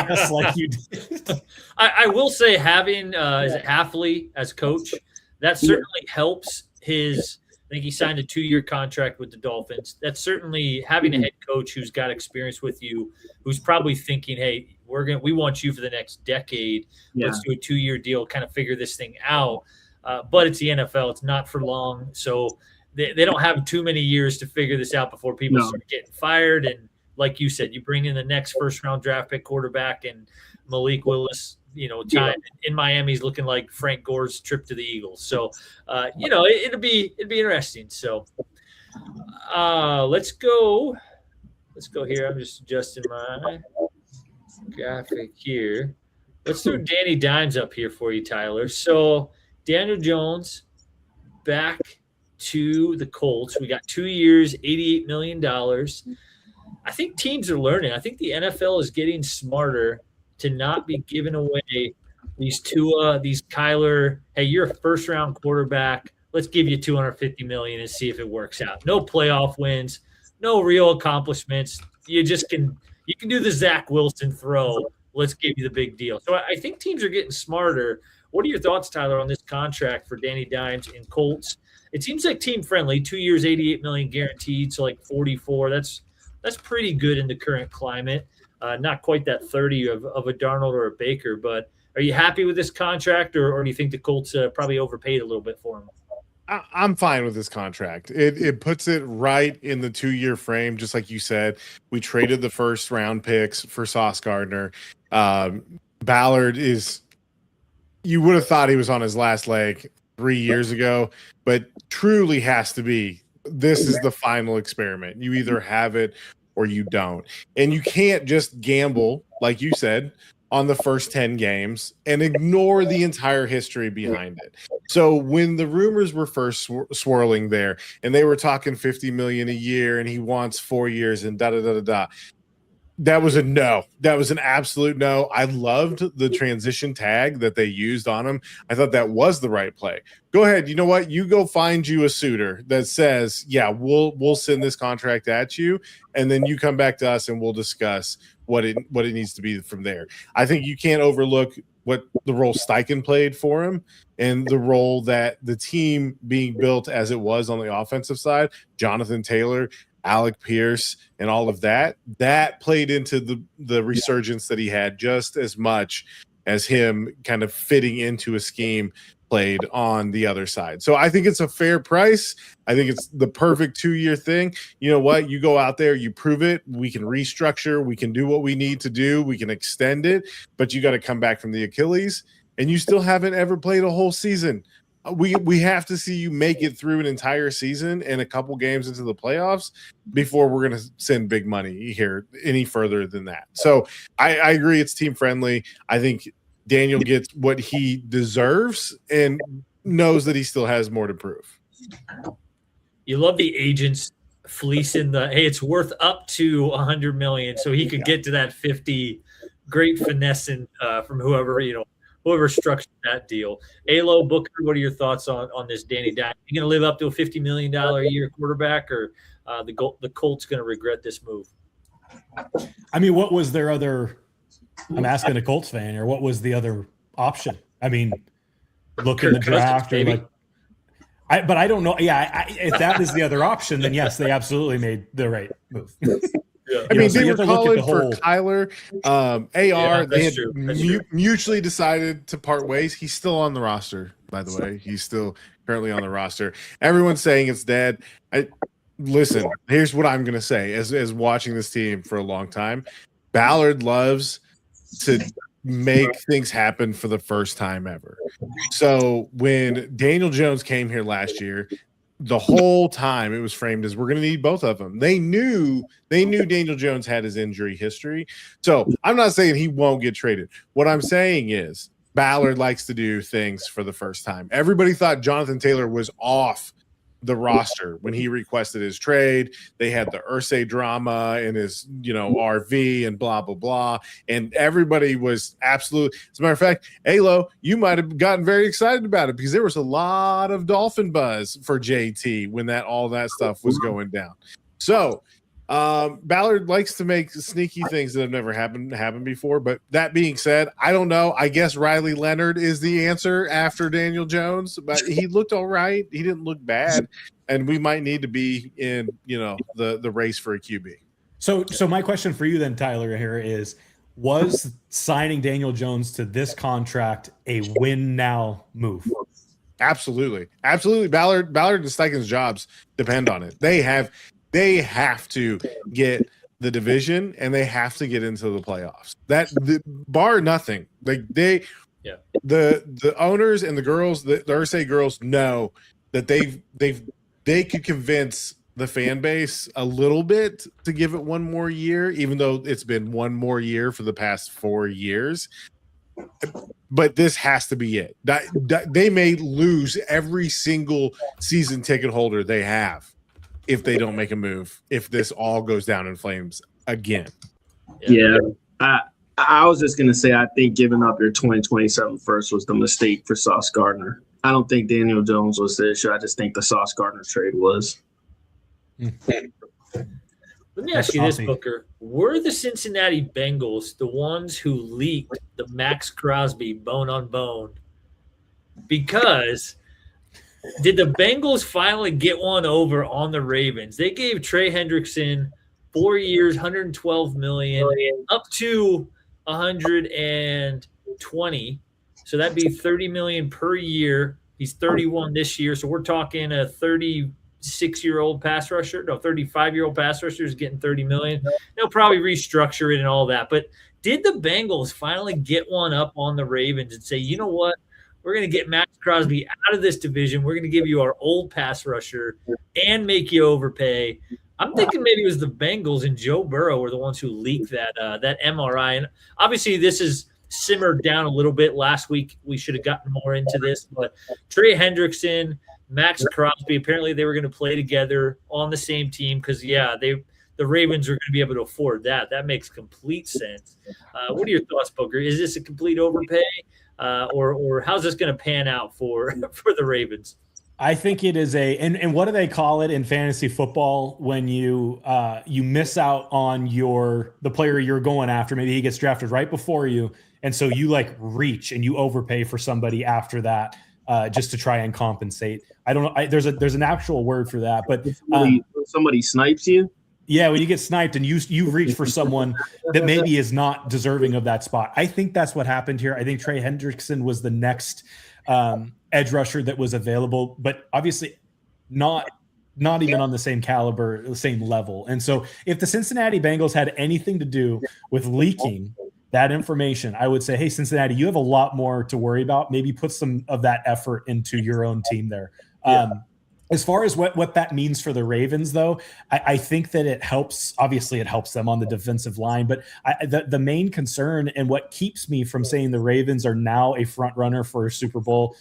B: Just like you did.
A: I will say having is it Halfley as coach, that certainly helps his. I think he signed a 2-year contract with the Dolphins. That's certainly having a head coach who's got experience with you, who's probably thinking, hey, we want you for the next decade. Yeah. Let's do a 2-year deal, kind of figure this thing out. But it's the NFL. It's not for long. So they don't have too many years to figure this out before people start getting fired. And like you said, you bring in the next first-round draft pick quarterback and Malik Willis, time in Miami's looking like Frank Gore's trip to the Eagles. So, it'd be interesting. So, let's go here. I'm just adjusting my graphic here. Let's throw Danny Dimes up here for you, Tyler. So, Daniel Jones back to the Colts. We got 2 years, $88 million. I think teams are learning. I think the NFL is getting smarter to not be giving away these Tua, these Kyler. Hey, you're a first-round quarterback. Let's give you $250 million and see if it works out. No playoff wins, no real accomplishments. You can do the Zach Wilson throw. Let's give you the big deal. So I think teams are getting smarter. What are your thoughts, Tyler, on this contract for Danny Dimes and Colts? It seems like team friendly. 2 years, $88 million guaranteed, so like 44. That's pretty good in the current climate. Not quite that 30 of a Darnold or a Baker, but are you happy with this contract, or do you think the Colts probably overpaid a little bit for him?
D: I'm fine with this contract. It puts it right in the 2-year frame, just like you said. We traded the first round picks for Sauce Gardner. Ballard you would have thought he was on his last leg 3 years ago, but truly has to be. This is the final experiment. You either have it or you don't. And you can't just gamble, like you said, on the first 10 games and ignore the entire history behind it. So when the rumors were first swirling there and they were talking $50 million a year and he wants 4 years and da-da-da-da-da, that was a no. That was an absolute no. I loved the transition tag that they used on him. I thought that was the right play. Go ahead. You know what? You go find you a suitor that says, yeah, we'll send this contract at you, and then you come back to us and we'll discuss what it needs to be from there. I think you can't overlook what the role Steichen played for him and the role that the team being built as it was on the offensive side, Jonathan Taylor, Alec Pierce, and all of that played into the resurgence that he had just as much as him kind of fitting into a scheme played on the other side. So I think it's a fair price. I think it's the perfect 2-year thing. You know what? You go out there, you prove it. We can restructure. We can do what we need to do. We can extend it, but you got to come back from the Achilles, and you still haven't ever played a whole season. We have to see you make it through an entire season and a couple games into the playoffs before we're going to send big money here any further than that. So I agree. It's team friendly. I think Daniel gets what he deserves and knows that he still has more to prove.
A: You love the agents fleecing hey, it's worth up to $100 million. So he could get to that 50. Great finessing from whoever structured that deal. Alo, Booker, what are your thoughts on this Danny Dimes? You going to live up to a $50 million a year quarterback, or the Colts going to regret this move?
B: I mean, what was their other – I'm asking a Colts fan, or what was the other option? I mean, look in the draft or like – but I don't know. Yeah, if that is the other option, then yes, they absolutely made the right move.
D: Yeah. I mean, they were calling for Kyler. AR, they had mutually decided to part ways. He's still on the roster, by the way. He's still currently on the roster. Everyone's saying it's dead. Listen, here's what I'm going to say as watching this team for a long time. Ballard loves to make things happen for the first time ever. So when Daniel Jones came here last year, the whole time it was framed as we're going to need both of them. They knew Daniel Jones had his injury history. So I'm not saying he won't get traded. What I'm saying is Ballard likes to do things for the first time. Everybody thought Jonathan Taylor was off the roster when he requested his trade. They had the Irsay drama in his, RV and blah, blah, blah. And everybody was absolute. As a matter of fact, Alo, you might have gotten very excited about it because there was a lot of Dolphin buzz for JT when all that stuff was going down. So Ballard likes to make sneaky things that have never happened before. But that being said, I don't know. I guess Riley Leonard is the answer after Daniel Jones, but he looked all right. He didn't look bad, and we might need to be in the race for a QB.
B: So my question for you then, Tyler, here is: was signing Daniel Jones to this contract a win now move?
D: Absolutely. Ballard and Steichen's jobs depend on it. They have to get the division and they have to get into the playoffs. Bar nothing. The owners and the girls, the Irsay girls know that they could convince the fan base a little bit to give it one more year, even though it's been one more year for the past 4 years. But this has to be it. They may lose every single season ticket holder they have if they don't make a move, if this all goes down in flames again.
C: Yeah. I was just going to say, I think giving up your 2027 first was the mistake for Sauce Gardner. I don't think Daniel Jones was the issue. I just think the Sauce Gardner trade was.
A: Let me ask you this, Booker. Were the Cincinnati Bengals the ones who leaked the Max Crosby bone on bone? Because did the Bengals finally get one over on the Ravens? They gave Trey Hendrickson 4 years, $112 million, up to $120. So that'd be $30 million per year. He's 31 this year, so we're talking a 36-year-old pass rusher. No, 35-year-old pass rusher is getting $30 million. They'll probably restructure it and all that. But did the Bengals finally get one up on the Ravens and say, you know what? We're going to get Max Crosby out of this division. We're going to give you our old pass rusher and make you overpay. I'm thinking maybe it was the Bengals and Joe Burrow were the ones who leaked that MRI. And obviously this is simmered down a little bit. Last week we should have gotten more into this. But Trey Hendrickson, Max Crosby, apparently they were going to play together on the same team because, the Ravens are going to be able to afford that. That makes complete sense. What are your thoughts, Booker? Is this a complete overpay? Or how's this going to pan out for the Ravens?
B: I think it is and what do they call it in fantasy football when you miss out on the player you're going after? Maybe he gets drafted right before you, and so you reach and you overpay for somebody after that just to try and compensate. I don't know. There's an actual word for that, but
C: somebody snipes you.
B: Yeah, when you get sniped and you reach for someone that maybe is not deserving of that spot. I think that's what happened here. I think Trey Hendrickson was the next edge rusher that was available, but obviously not even on the same caliber, the same level. And so if the Cincinnati Bengals had anything to do with leaking that information, I would say, hey, Cincinnati, you have a lot more to worry about. Maybe put some of that effort into your own team there. As far as what that means for the Ravens, though, I think that it helps. Obviously, it helps them on the defensive line. But the main concern and what keeps me from saying the Ravens are now a front runner for a Super Bowl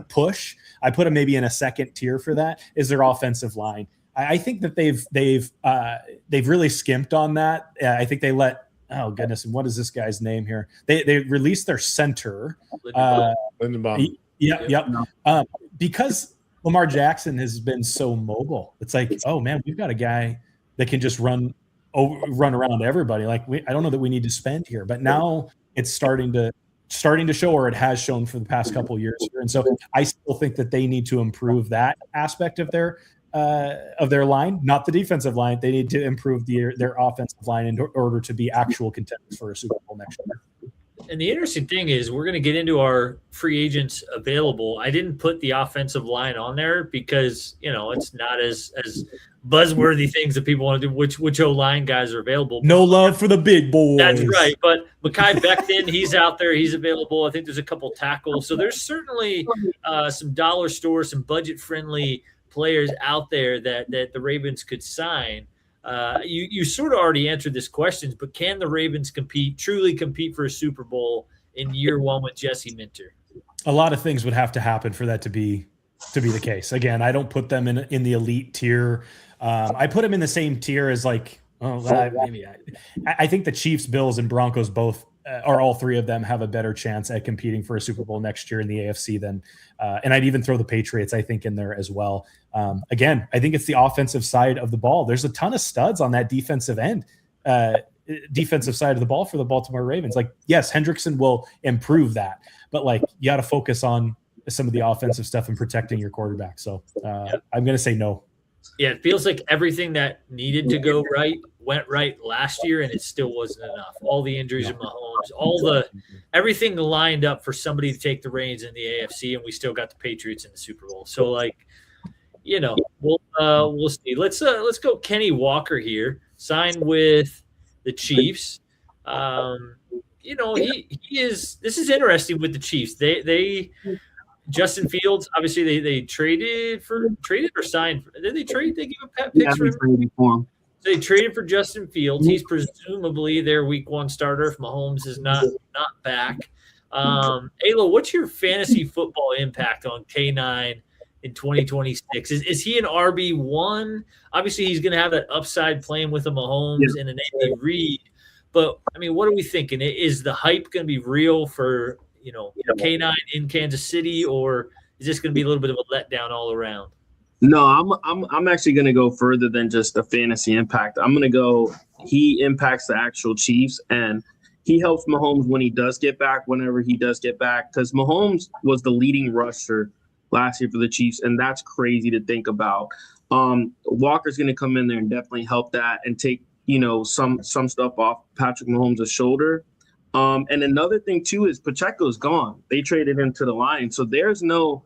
B: push, I put them maybe in a second tier for that, is their offensive line. I think that they've really skimped on that. I think they let. Oh goodness! And what is this guy's name here? They released their center.
D: Lindenbaum.
B: Yep. Because Lamar Jackson has been so mobile. It's like, oh man, we've got a guy that can just run around everybody. I don't know that we need to spend here, but now it's starting to show, or it has shown for the past couple of years here. And so I still think that they need to improve that aspect of their line, not the defensive line. They need to improve their offensive line in order to be actual contenders for a Super Bowl next year.
A: And the interesting thing is we're going to get into our free agents available. I didn't put the offensive line on there because, it's not as buzzworthy things that people want to do, which O-line guys are available.
B: No love for the big boys.
A: That's right. But Mekhi Becton, he's out there. He's available. I think there's a couple tackles. So there's certainly some dollar store, some budget-friendly players out there that the Ravens could sign. You sort of already answered this question, but can the Ravens truly compete for a Super Bowl in year one with Jesse Minter?
B: A lot of things would have to happen for that to be the case. Again, I don't put them in the elite tier. I put them in the same tier as I think the Chiefs, Bills, and Broncos both all three of them have a better chance at competing for a Super Bowl next year in the AFC than, and I'd even throw the Patriots, I think, in there as well. Again, I think it's the offensive side of the ball. There's a ton of studs on that defensive side of the ball for the Baltimore Ravens. Yes, Hendrickson will improve that, but you got to focus on some of the offensive stuff and protecting your quarterback. So I'm going to say no.
A: Yeah, it feels like everything that needed to go right went right last year, and it still wasn't enough. All the injuries of Mahomes, everything lined up for somebody to take the reins in the AFC, and we still got the Patriots in the Super Bowl. So, we'll see. Let's go Kenny Walker here, signed with the Chiefs. He is. This is interesting with the Chiefs. They Justin Fields, obviously they traded or signed. Did they trade? They gave a picks for him. They traded for Justin Fields. He's presumably their week one starter if Mahomes is not back. Ayla, what's your fantasy football impact on K9 in 2026? Is he an RB1? Obviously, he's going to have that upside playing with a Mahomes and an Andy Reid. But, what are we thinking? Is the hype going to be real for K9 in Kansas City, or is this going to be a little bit of a letdown all around?
C: No, I'm actually going to go further than just the fantasy impact. I'm going to go he impacts the actual Chiefs, and he helps Mahomes when he does get back, whenever he does get back, because Mahomes was the leading rusher last year for the Chiefs, and that's crazy to think about. Walker's going to come in there and definitely help that and take some stuff off Patrick Mahomes' shoulder. And another thing too is Pacheco's gone. They traded him to the Lions, so there's no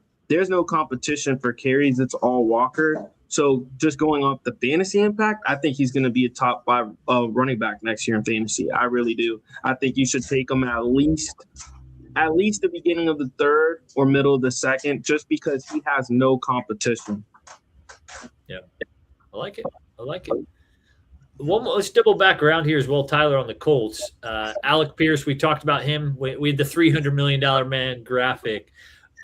C: competition for carries. It's all Walker. So just going off the fantasy impact, I think he's going to be a top 5 running back next year in fantasy. I really do. I think you should take him at least the beginning of the third or middle of the second, just because he has no competition.
A: Yeah, I like it. Let's double back around here as well, Tyler, on the Colts. Alec Pierce, we talked about him. We had the $300 million man graphic.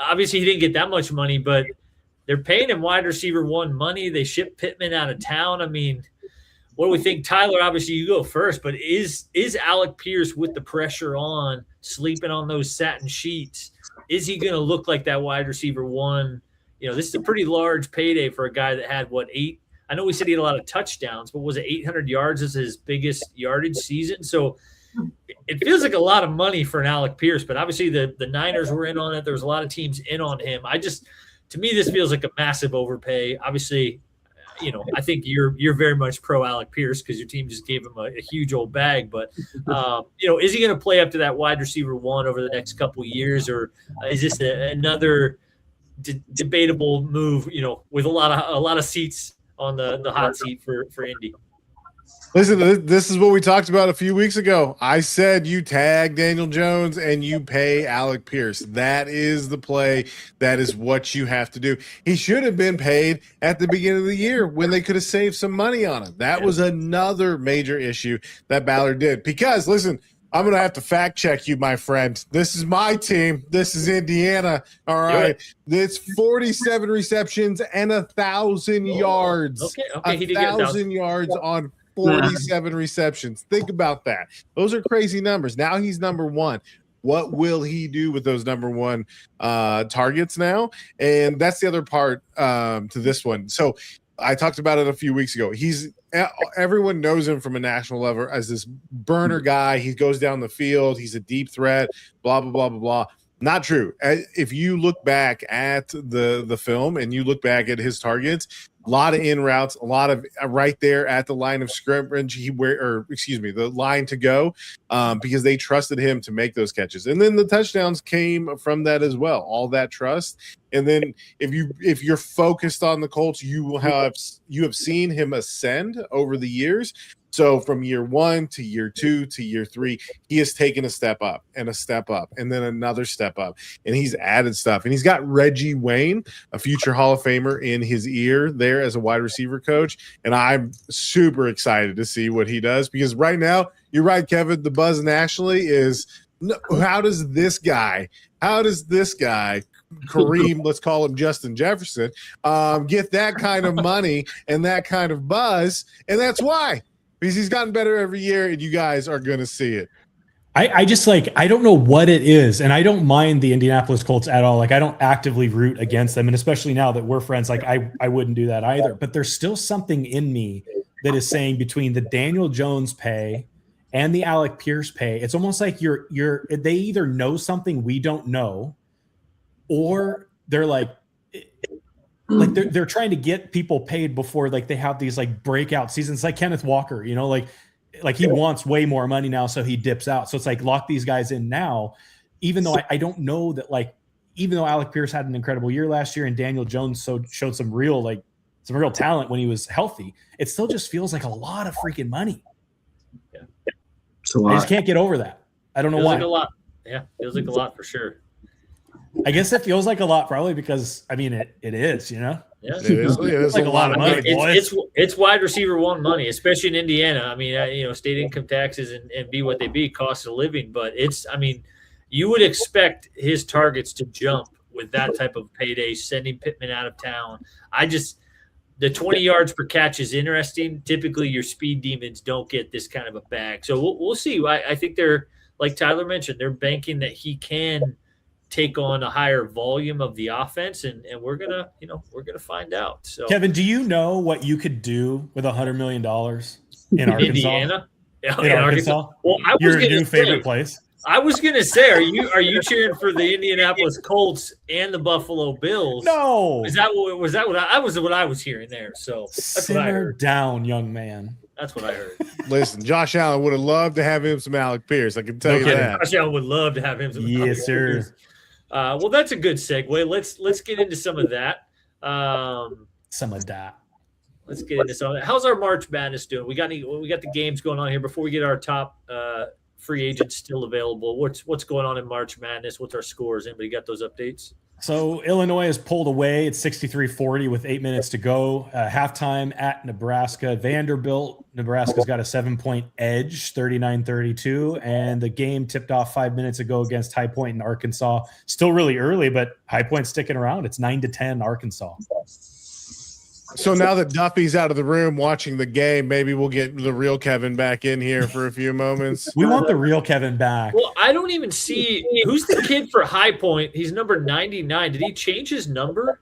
A: Obviously, he didn't get that much money, but they're paying him wide receiver 1 money. They shipped Pittman out of town. What do we think? Tyler, obviously you go first, but is Alec Pierce, with the pressure on, sleeping on those satin sheets, is he going to look like that wide receiver 1? This is a pretty large payday for a guy that had, 8? I know we said he had a lot of touchdowns, but was it 800 yards as his biggest yardage season? So it feels like a lot of money for an Alec Pierce, but obviously the Niners were in on it. There was a lot of teams in on him. To me, this feels like a massive overpay. Obviously, I think you're very much pro Alec Pierce because your team just gave him a huge old bag. But is he going to play up to that wide receiver 1 over the next couple of years, or is this another debatable move? With a lot of seats on the hot seat for Indy.
D: Listen, this is what we talked about a few weeks ago. I said you tag Daniel Jones and you pay Alec Pierce. That is the play. That is what you have to do. He should have been paid at the beginning of the year when they could have saved some money on him. That was another major issue that Ballard did. Because, listen, I'm going to have to fact check you, my friend. This is my team. This is Indiana. All right. It's 47 receptions and 1,000 yards.
A: Okay. He did get
D: 1,000 yards on 47 receptions. Think about that. Those are crazy numbers. Now he's number 1. What will he do with those number 1 targets now? And that's the other part to this one. So I talked about it a few weeks ago. Everyone knows him from a national level as this burner guy. He goes down the field. He's a deep threat, blah, blah, blah, blah, blah. Not true. If you look back at the film and you look back at his targets, a lot of in routes, a lot of right there at the line of scrimmage, the line to go, because they trusted him to make those catches. And then the touchdowns came from that as well, all that trust. And then if you're focused on the Colts, you have seen him ascend over the years. So from year 1 to year 2 to year 3, he has taken a step up and then another step up, and he's added stuff. And he's got Reggie Wayne, a future Hall of Famer, in his ear there as a wide receiver coach. And I'm super excited to see what he does, because right now, you're right, Kevin, the buzz nationally is, how does this guy, Kareem, let's call him Justin Jefferson, get that kind of money and that kind of buzz? And that's why. Because he's gotten better every year, and you guys are going to see it.
B: I just I don't know what it is, and I don't mind the Indianapolis Colts at all. I don't actively root against them, and especially now that we're friends, I wouldn't do that either. But there's still something in me that is saying, between the Daniel Jones pay and the Alec Pierce pay, it's almost like they either know something we don't know, or they're they're trying to get people paid before they have these breakout seasons, like Kenneth Walker, he wants way more money now, so he dips out. So it's lock these guys in now, even though I don't know that even though Alec Pierce had an incredible year last year and Daniel Jones showed some real talent when he was healthy, it still just feels like a lot of freaking money.
A: Yeah.
B: I just can't get over that. I don't know why.
A: Feels like a lot. Yeah, feels like a lot for sure.
B: I guess it feels like a lot, probably because it is,
A: Yeah,
D: it is
B: like a lot of money.
A: It's wide receiver one money, especially in Indiana. State income taxes and be what they be, cost of living. But you would expect his targets to jump with that type of payday, sending Pittman out of town. The 20 yards per catch is interesting. Typically, your speed demons don't get this kind of a bag. So we'll see. I think they're, like Tyler mentioned, they're banking that he can take on a higher volume of the offense, and we're gonna find out. So,
B: Kevin, do you know what you could do with $100 million in Arkansas?
A: Indiana?
B: In Arkansas?
A: Well,
B: your new favorite place.
A: I was gonna say, are you cheering for the Indianapolis Colts and the Buffalo Bills?
B: No.
A: What I was hearing there? So that's what I heard.
B: Down, young man.
A: That's what I heard.
D: Listen, Josh Allen would have loved to have him some Alec Pierce. I can tell you that.
A: Josh Allen would love to have him some Alec
B: Yes, sir.
A: Pierce. Well, that's a good segue. Let's get into some of that. Let's get into some of that. How's our March Madness doing? We got the games going on here before we get our top free agents still available. What's going on in March Madness? What's our scores? Anybody got those updates?
B: So Illinois has pulled away. It's 63-40 with 8 minutes to go. Halftime at Nebraska. Vanderbilt. Nebraska's got a 7-point edge, 39-32. And the game tipped off 5 minutes ago against High Point in Arkansas. Still really early, but High Point's sticking around. It's 9-10 Arkansas.
D: So now that Duffy's out of the room watching the game, maybe we'll get the real Kevin back in here for a few moments.
B: We want the real Kevin back.
A: Well, I don't even see who's the kid for High Point. He's number 99. Did he change his number?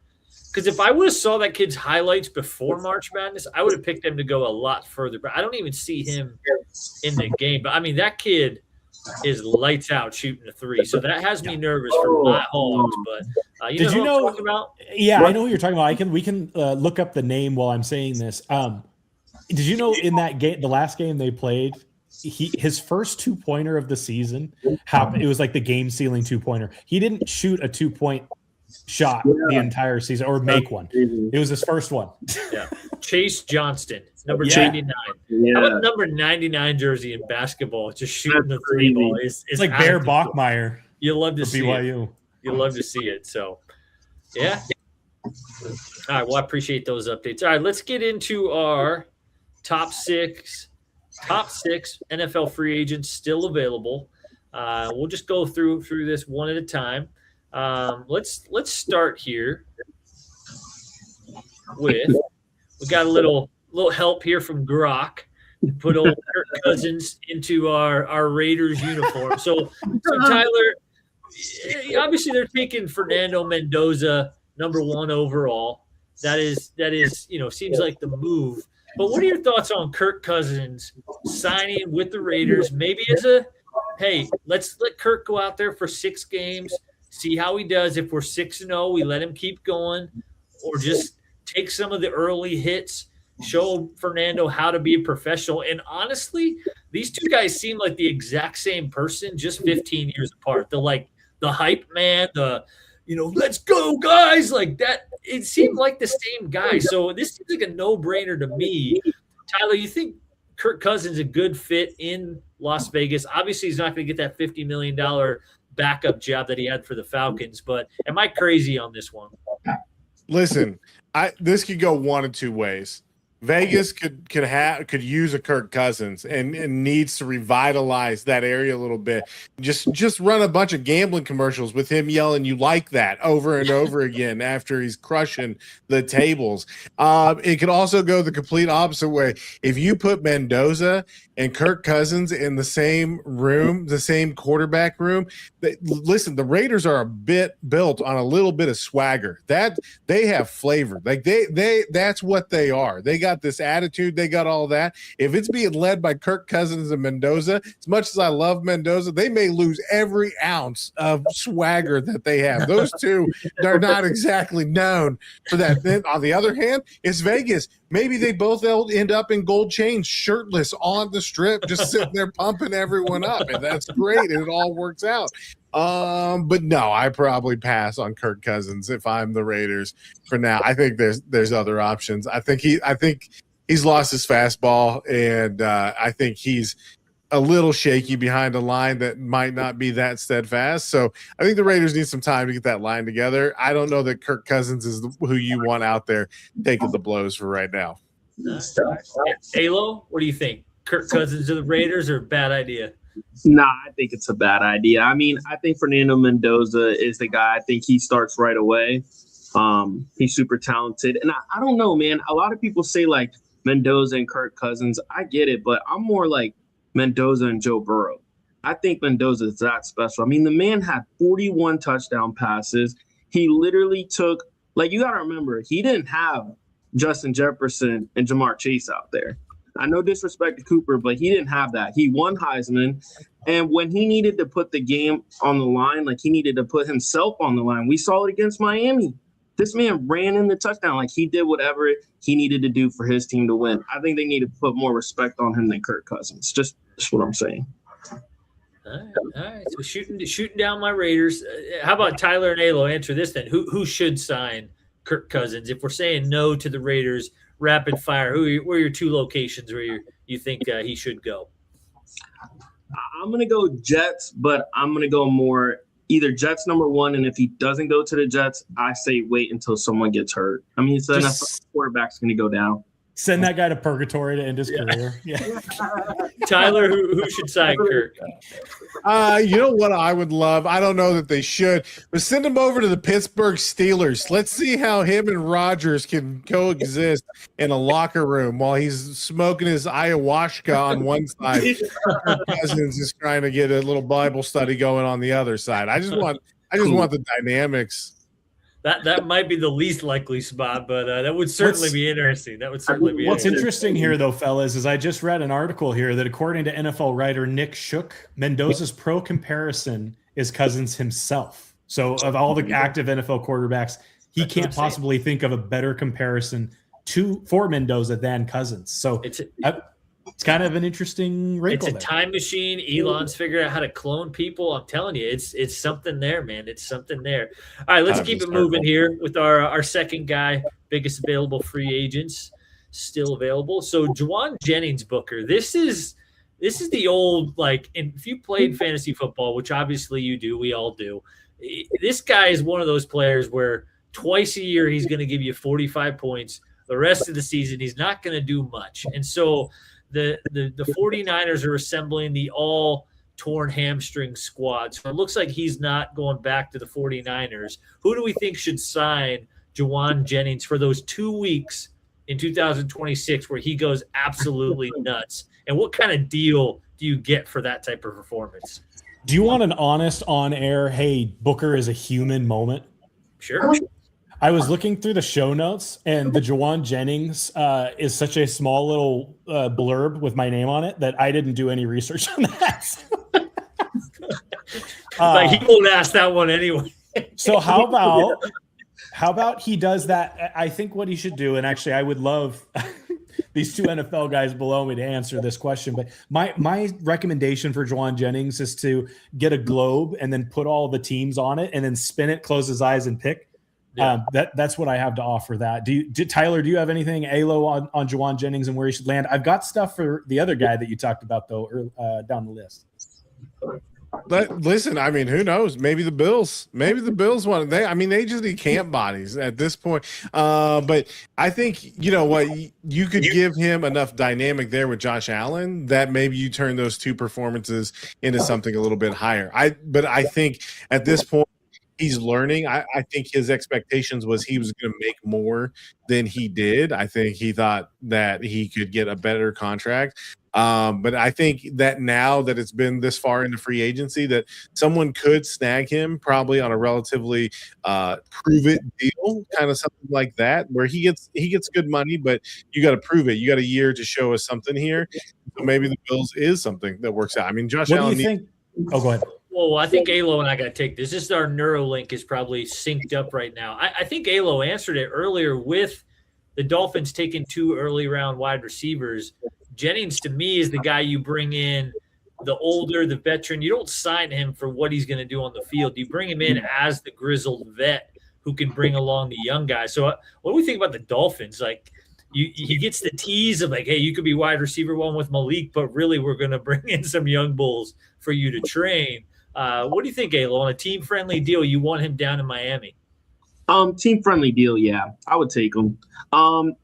A: Because if I would have saw that kid's highlights before March Madness, I would have picked him to go a lot further. But I don't even see him in the game. But that kid is lights out shooting a three. So that has me nervous for my Hogs. But
B: Did you know?
A: What I'm talking about?
B: Yeah, I know who you're talking about. We can look up the name while I'm saying this. Did you know in that game, the last game they played, his first 2-pointer of the season happened? It was like the game sealing 2-pointer. He didn't shoot a 2-point shot the entire season or make one. It was his first one.
A: Yeah, Chase Johnston, number 99. Yeah. How about number 99 jersey in basketball? Just shooting the three ball. It's
B: like Bear Bachmeier.
A: You love to see
B: BYU.
A: it. You love to see it. So, yeah. All right. Well, I appreciate those updates. All right, let's get into our top six NFL free agents still available. We'll just go through this one at a time. Let's start here with we got a little help here from Grok to put old Kirk Cousins into our Raiders uniform. So Tyler, obviously they're taking Fernando Mendoza number 1 overall. That is seems like the move. But what are your thoughts on Kirk Cousins signing with the Raiders? Maybe as hey, let's let Kirk go out there for 6 games. See how he does. If we're 6-0, we let him keep going, or just take some of the early hits, show Fernando how to be a professional. And honestly, these two guys seem like the exact same person, just 15 years apart. They're like the hype man, let's go, guys, like that. It seemed like the same guy. So this seems like a no-brainer to me. Tyler, you think Kirk Cousins a good fit in Las Vegas? Obviously, he's not going to get that $50 million backup job that he had for the Falcons, but am I crazy on this one?
D: Listen, this could go one of two ways. Vegas could use a Kirk Cousins and needs to revitalize that area a little bit. Just run a bunch of gambling commercials with him yelling "you like that" over and over again after he's crushing the tables. It could also go the complete opposite way. If you put Mendoza and Kirk Cousins in the same room, the same quarterback room, listen, the Raiders are a bit built on a little bit of swagger. That they have flavor. Like that's what they are. They got this attitude. They got all that. If it's being led by Kirk Cousins and Mendoza, as much as I love Mendoza, they may lose every ounce of swagger that they have. Those two are not exactly known for that. Then on the other hand, it's Vegas. Maybe they both end up in gold chains, shirtless on the strip, just sitting there pumping everyone up, and that's great, and it all works out. But no, I probably pass on Kirk Cousins if I'm the Raiders for now. I think there's other options. I think he's lost his fastball, and I think he's a little shaky behind a line that might not be that steadfast. So I think the Raiders need some time to get that line together. I don't know that Kirk Cousins is who you want out there taking the blows for right now.
A: Alo, what do you think? Kirk Cousins to the Raiders, or bad idea?
C: Nah, I think it's a bad idea. I mean, I think Fernando Mendoza is the guy. I think he starts right away. He's super talented. And I don't know, man. A lot of people say like Mendoza and Kirk Cousins. I get it, but I'm more like Mendoza and Joe Burrow. I think Mendoza is that special. I mean, the man had 41 touchdown passes. He literally took, like, you got to remember, he didn't have Justin Jefferson and Jamar Chase out there. I no disrespect to Cooper, but he didn't have that. He won Heisman. And when he needed to put the game on the line, like he needed to put himself on the line, we saw it against Miami. This man ran in the touchdown. Like he did whatever he needed to do for his team to win. I think they need to put more respect on him than Kirk Cousins. Just what I'm saying.
A: All right. So shooting down my Raiders. How about Tyler and Alo? Answer this then. Who should sign Kirk Cousins? If we're saying no to the Raiders, rapid fire, where are your two locations where you think he should go?
C: I'm going to go Jets, but I'm going to go more either Jets number one, and if he doesn't go to the Jets, I say wait until someone gets hurt. I mean, it's NFL quarterback's going to go down.
B: Send that guy to purgatory to end his career. Yeah.
A: Tyler, who should sign Kirk?
D: You know what I would love? I don't know that they should, but send him over to the Pittsburgh Steelers. Let's see how him and Rodgers can coexist in a locker room while he's smoking his ayahuasca on one side. Cousins is trying to get a little Bible study going on the other side. I just want the dynamics.
A: That might be the least likely spot, but that would certainly be interesting.
B: What's interesting here, though, fellas, is I just read an article here that according to NFL writer Nick Shook, Mendoza's pro comparison is Cousins himself. So of all the active NFL quarterbacks, he can't possibly think of a better comparison for Mendoza than Cousins. So it's kind of an interesting wrinkle.
A: It's a time machine. Elon's figured out how to clone people. I'm telling you, it's something there, man. It's something there. All right, let's keep it moving here with our second guy, biggest available free agents still available. So Juwan Jennings, Booker. This is the old, like, if you played fantasy football, which obviously you do, we all do. This guy is one of those players where twice a year he's going to give you 45 points. The rest of the season he's not going to do much, and so. The 49ers are assembling the all-torn hamstring squad. So it looks like he's not going back to the 49ers. Who do we think should sign Juwan Jennings for those 2 weeks in 2026 where he goes absolutely nuts? And what kind of deal do you get for that type of performance?
B: Do you want an honest on-air, hey, Booker is a human moment?
A: Sure.
B: I was looking through the show notes, and the Juwan Jennings is such a small little blurb with my name on it that I didn't do any research on that.
A: Like he won't ask that one anyway.
B: So how about he does that? I think what he should do, and actually I would love these two NFL guys below me to answer this question, but my recommendation for Juwan Jennings is to get a globe and then put all the teams on it and then spin it, close his eyes, and pick. That's what I have to offer. That Tyler, do you have anything ALO on Juwan Jennings and where he should land? I've got stuff for the other guy that you talked about though, down the list.
D: Listen, I mean, who knows? Maybe the Bills want they just need camp bodies at this point. But I think you know what, you could give him enough dynamic there with Josh Allen that maybe you turn those two performances into something a little bit higher. But I think at this point he's learning. I think his expectations was he was going to make more than he did. I think he thought that he could get a better contract. But I think that now that it's been this far into free agency, that someone could snag him probably on a relatively prove it deal, kind of something like that, where he gets good money, but you got to prove it. You got a year to show us something here. So maybe the Bills is something that works out. I mean, Josh Allen.
B: What do you think? Oh, go ahead.
A: Well, I think Alo and I got to take this. This is our Neuralink is probably synced up right now. I think Alo answered it earlier with the Dolphins taking 2 early round wide receivers. Jennings, to me, is the guy you bring in, the older, the veteran. You don't sign him for what he's going to do on the field. You bring him in as the grizzled vet who can bring along the young guys. So what do we think about the Dolphins? Like, he gets the tease of like, hey, you could be wide receiver 1 with Malik, but really we're going to bring in some young bulls for you to train. What do you think, Alo? On a team-friendly deal, you want him down in Miami?
C: Team-friendly deal, yeah. I would take him. I'm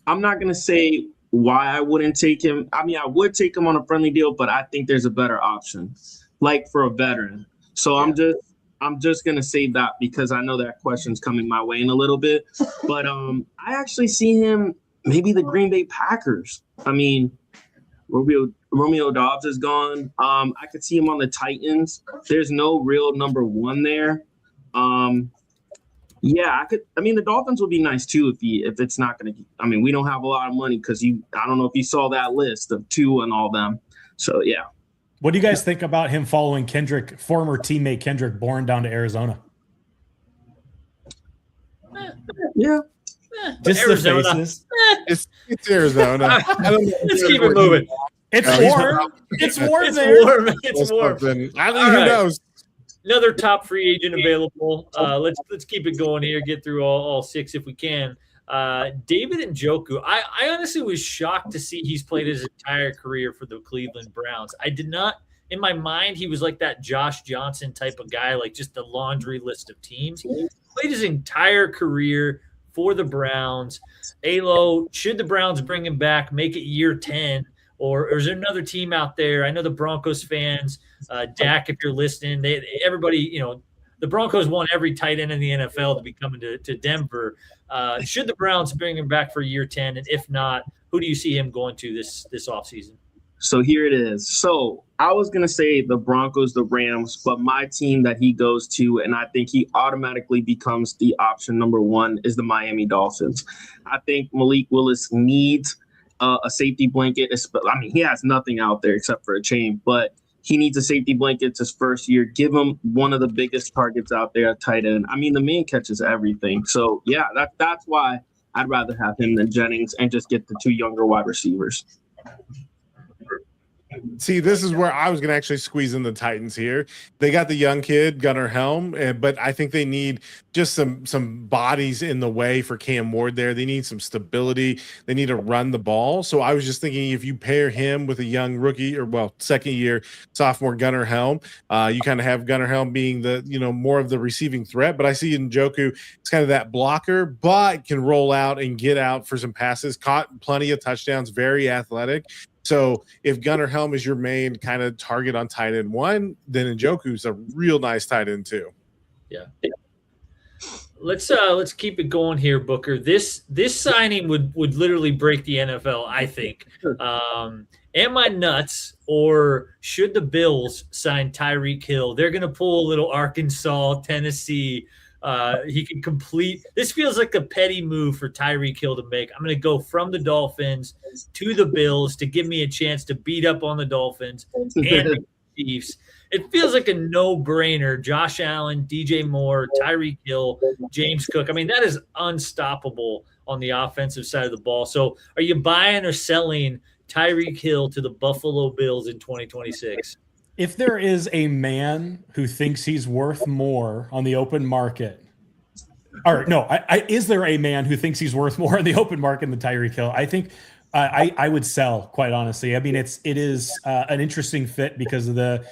C: not going to say why I wouldn't take him. I mean, I would take him on a friendly deal, but I think there's a better option, like for a veteran. So yeah. I'm just gonna save that because I know that question's coming my way in a little bit. But I actually see him maybe the Green Bay Packers. I mean, Romeo Doubs is gone. I could see him on the Titans. There's no real number 1 there. Yeah, I could. I mean, the Dolphins would be nice too if it's not going to. I mean, we don't have a lot of money because I don't know if you saw that list of 2 and all them. So yeah.
B: What do you guys think about him following former teammate Kendrick Bourne down to Arizona?
C: Yeah.
B: Just
A: Arizona.
B: the faces.
D: It's Arizona.
A: Let's keep it moving.
B: It's warm. It's warm
A: It's
B: there.
A: warm. It's warm.
D: I mean, who knows?
A: Another top free agent available. Let's keep it going here. Get through all 6 if we can. David Njoku. I honestly was shocked to see he's played his entire career for the Cleveland Browns. I did not, in my mind, he was like that Josh Johnson type of guy, like just a laundry list of teams. He played his entire career for the Browns. Alo, should the Browns bring him back, make it year 10? Or is there another team out there? I know the Broncos fans, Dak, if you're listening, everybody, the Broncos want every tight end in the NFL to be coming to Denver. Should the Browns bring him back for year 10? And if not, who do you see him going to this offseason?
C: So here it is. So I was going to say the Broncos, the Rams, but my team that he goes to, and I think he automatically becomes the option number 1, is the Miami Dolphins. I think Malik Willis needs a safety blanket. I mean, he has nothing out there except for a chain, but he needs a safety blanket. It's his first year. Give him one of the biggest targets out there at tight end. I mean, the man catches everything. So, yeah, that's why I'd rather have him than Jennings and just get the 2 younger wide receivers.
D: See, this is where I was going to actually squeeze in the Titans here. They got the young kid, Gunnar Helm, but I think they need just some bodies in the way for Cam Ward there. They need some stability. They need to run the ball. So I was just thinking if you pair him with a young rookie second-year sophomore Gunnar Helm, you kind of have Gunnar Helm being the, more of the receiving threat. But I see Njoku, it's kind of that blocker, but can roll out and get out for some passes, caught plenty of touchdowns, very athletic. So if Gunnar Helm is your main kind of target on tight end 1, then Njoku's a real nice tight end 2.
A: Yeah. Let's keep it going here, Booker. This signing would literally break the NFL, I think. Am I nuts, or should the Bills sign Tyreek Hill? They're going to pull a little Arkansas, Tennessee. He can complete. This feels like a petty move for Tyreek Hill to make. I'm going to go from the Dolphins to the Bills to give me a chance to beat up on the Dolphins and the Chiefs. It feels like a no-brainer. Josh Allen, DJ Moore, Tyreek Hill, James Cook. I mean, that is unstoppable on the offensive side of the ball. So are you buying or selling Tyreek Hill to the Buffalo Bills in 2026?
B: If there is a man who thinks he's worth more on the open market Or no, is there a man who thinks he's worth more in the open market than Tyreek Hill? I think I would sell, quite honestly. I mean, it is an interesting fit because of the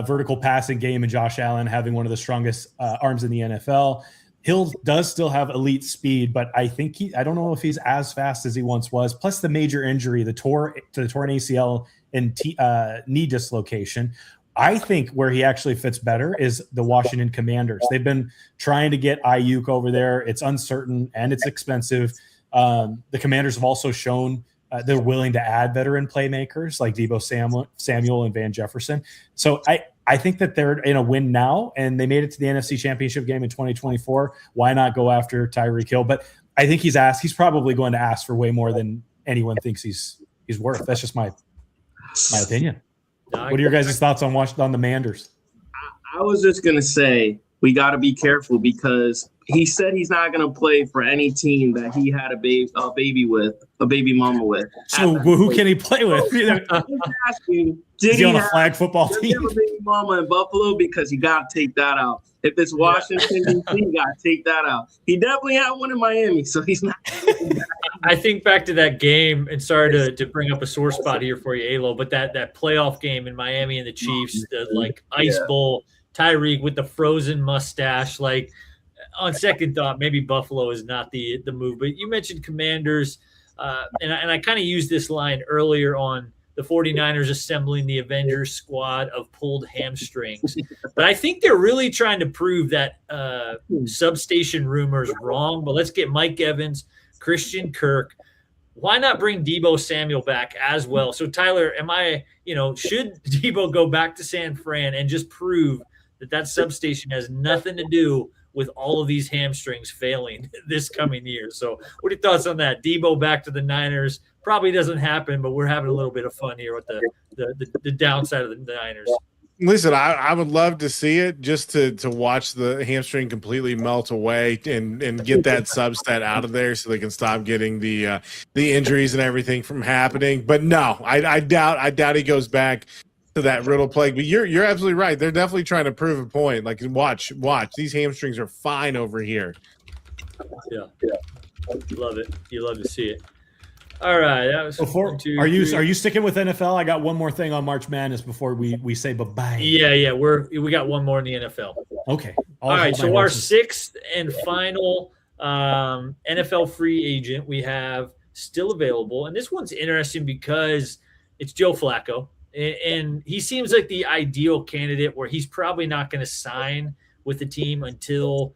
B: vertical passing game and Josh Allen having one of the strongest arms in the NFL. Hill does still have elite speed, but I don't know if he's as fast as he once was. Plus the major injury, the torn ACL and knee dislocation. I think where he actually fits better is the Washington Commanders. They've been trying to get Ayuk over there. It's uncertain and it's expensive. The Commanders have also shown they're willing to add veteran playmakers like Deebo Samuel and Van Jefferson. So I think that they're in a win now, and they made it to the NFC Championship game in 2024. Why not go after Tyreek Hill? But I think he's probably going to ask for way more than anyone thinks he's worth. That's just my opinion. What are your guys' thoughts on the Manders?
C: I was just going to say we got to be careful because he said he's not going to play for any team that he had a baby mama with.
B: So who can he play with?
C: Asking,
B: is he on a flag football
C: team?
B: team?
C: He have a baby mama in Buffalo because you got to take that out. If it's Washington, D.C., you got to take that out. He definitely had one in Miami, so he's not.
A: I think back to that game, and sorry to bring up a sore spot here for you, Alo, but that playoff game in Miami and the Chiefs, the Ice Bowl, Tyreek with the frozen mustache. Like, on second thought, maybe Buffalo is not the move. But you mentioned Commanders, and I kind of used this line earlier on the 49ers assembling the Avengers squad of pulled hamstrings. But I think they're really trying to prove that substation rumors wrong. But let's get Mike Evans, Christian Kirk. Why not bring Deebo Samuel back as well? So, Tyler, should Deebo go back to San Fran and just prove that substation has nothing to do with all of these hamstrings failing this coming year? So what are your thoughts on that? Deebo back to the Niners probably doesn't happen, but we're having a little bit of fun here with the downside of the Niners.
D: Listen, I would love to see it just to watch the hamstring completely melt away and get that substat out of there so they can stop getting the injuries and everything from happening. But no, I doubt he goes back to that riddle plague. But you're absolutely right. They're definitely trying to prove a point. Like, watch. These hamstrings are fine over here.
A: Yeah. Love it. You love to see it. All right. That was
B: are you sticking with NFL? I got one more thing on March Madness before we say bye-bye.
A: Yeah. We got one more in the NFL.
B: Okay.
A: All right. So our sixth and final NFL free agent we have still available. And this one's interesting because it's Joe Flacco. And he seems like the ideal candidate where he's probably not going to sign with the team until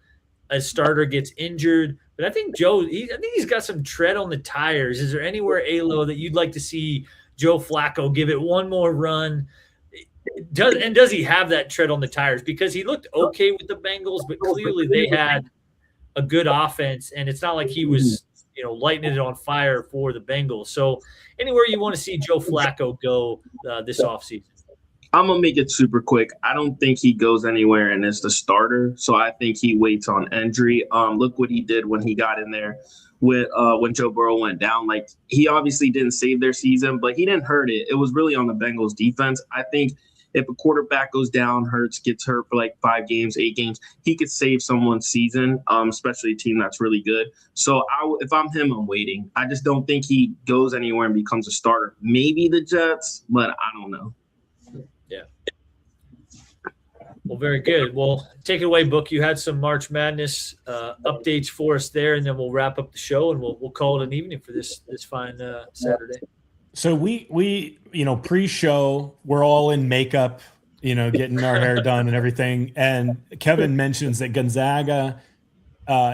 A: a starter gets injured. But I think he's got some tread on the tires. Is there anywhere, Alo, that you'd like to see Joe Flacco give it one more run? Does he have that tread on the tires? Because he looked okay with the Bengals, but clearly they had a good offense, and it's not like he was lighting it on fire for the Bengals. So anywhere you want to see Joe Flacco go this offseason?
C: I'm going to make it super quick. I don't think he goes anywhere and is the starter. So I think he waits on injury. Look what he did when he got in there with when Joe Burrow went down. Like, he obviously didn't save their season, but he didn't hurt it. It was really on the Bengals defense. I think if a quarterback goes down, gets hurt for like 5 games, 8 games, he could save someone's season, especially a team that's really good. So if I'm him, I'm waiting. I just don't think he goes anywhere and becomes a starter. Maybe the Jets, but I don't know.
A: Yeah. Well, very good. Well, take it away, Book. You had some March Madness updates for us there, and then we'll wrap up the show, and we'll call it an evening for this fine Saturday.
B: So we pre-show, we're all in makeup, getting our hair done and everything. And Kevin mentions that Gonzaga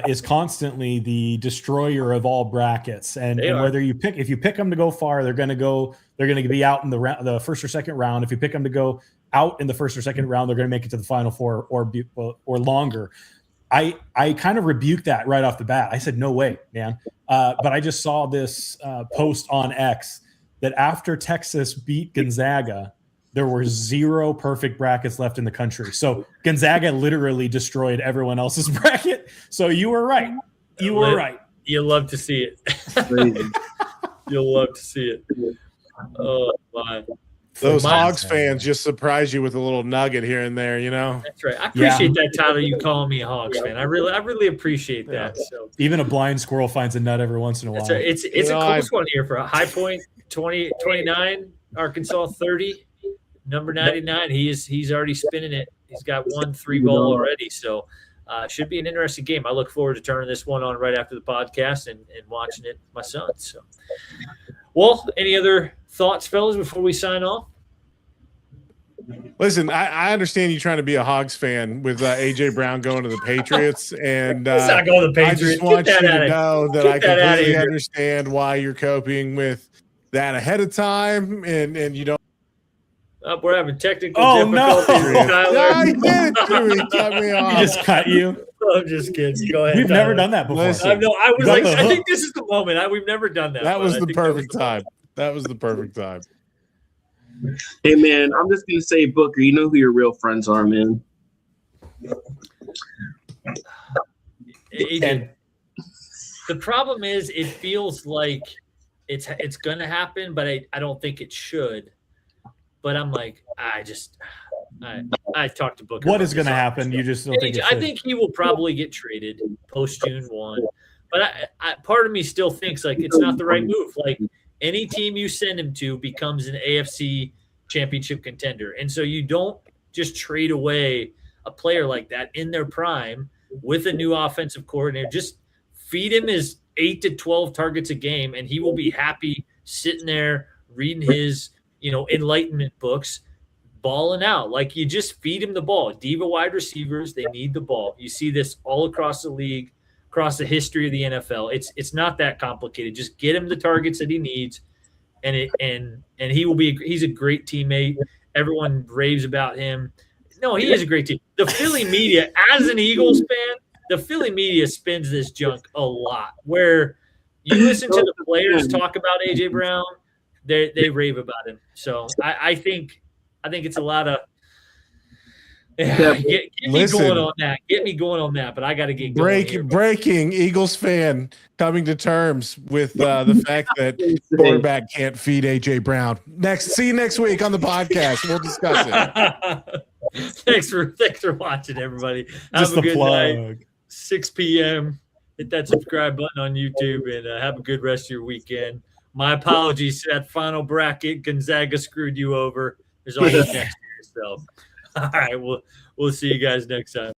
B: is constantly the destroyer of all brackets. And whether if you pick them to go far, they're going to be out in the first or second round. If you pick them to go out in the first or second round, they're going to make it to the Final Four or longer. I kind of rebuked that right off the bat. I said, no way, man. But I just saw this post on X that after Texas beat Gonzaga, there were 0 perfect brackets left in the country. So Gonzaga literally destroyed everyone else's bracket. So you were right. Right.
A: You'll love to see it. You'll love to see it. Oh, my.
D: Those
A: My-
D: Hogs fans just surprise you with a little nugget here and there, you know.
A: That's right. I appreciate that, Tyler. You calling me a Hogs fan. I really appreciate that. So
B: Even a blind squirrel finds a nut every once in a while.
A: that's right. It's a close one here for a High Point 29, Arkansas 30, number 99. He's already spinning it. He's got 1-3 ball already. So should be an interesting game. I look forward to turning this one on right after the podcast and watching it with my son. So, well, any other thoughts, fellas, before we sign off?
D: Listen, I understand you trying to be a Hogs fan with AJ Brown going to the Patriots, and
A: Let's not go to the
D: I
A: Patriots.
D: just want you
A: Get that out
D: to
A: of-
D: know that
A: get
D: I
A: that outta
D: completely
A: here.
D: understand why you're coping with that ahead of time, and you don't.
A: We're having technical
B: Oh, no.
A: difficulties. with Tyler.
D: Yeah, he did it to me. He cut me
B: He
D: off.
B: just cut you.
A: I'm just kidding. Go ahead.
B: We've
A: Tyler.
B: never done that before.
D: Listen.
A: I know. I was
B: You
A: like,
B: got the
A: I
B: hook.
A: think this is the moment. We've never done that.
D: That
A: but
D: was
A: I
D: the
A: think that was
D: perfect
A: the
D: time. That was the perfect time.
C: Hey man, I'm just gonna say, Booker, you know who your real friends are, man.
A: And the problem is, it feels like it's going to happen, but I don't think it should. But I'm like, I talked to Booker.
B: What
A: about
B: is going to
A: this.
B: happen? You just don't think it
A: I
B: should.
A: think he will probably get traded post June 1. But part of me still thinks like it's not the right move. Like any team you send him to becomes an AFC championship contender. And so you don't just trade away a player like that in their prime with a new offensive coordinator. Just feed him his 8 to 12 targets a game, and he will be happy sitting there reading his, enlightenment books, balling out. Like, you just feed him the ball. Diva wide receivers, they need the ball. You see this all across the league, across the history of the NFL. It's not that complicated. Just get him the targets that he needs, and he will be. He's a great teammate. Everyone raves about him. No, he is a great team. The Philly media, as an Eagles fan, the Philly media spins this junk a lot. Where you listen to the players talk about AJ Brown, they rave about him. So I think it's a lot of get me going on that. Get me going on that. But I got to get going here.
D: Breaking Eagles fan coming to terms with the fact that quarterback can't feed AJ Brown. See you next week on the podcast. We'll discuss it.
A: Thanks for watching, everybody. Have
B: Just
A: a
B: the
A: good
B: plug.
A: night. 6 p.m. Hit that subscribe button on YouTube, and have a good rest of your weekend. My apologies to that final bracket. Gonzaga screwed you over. There's always next year. So, all right, we'll see you guys next time.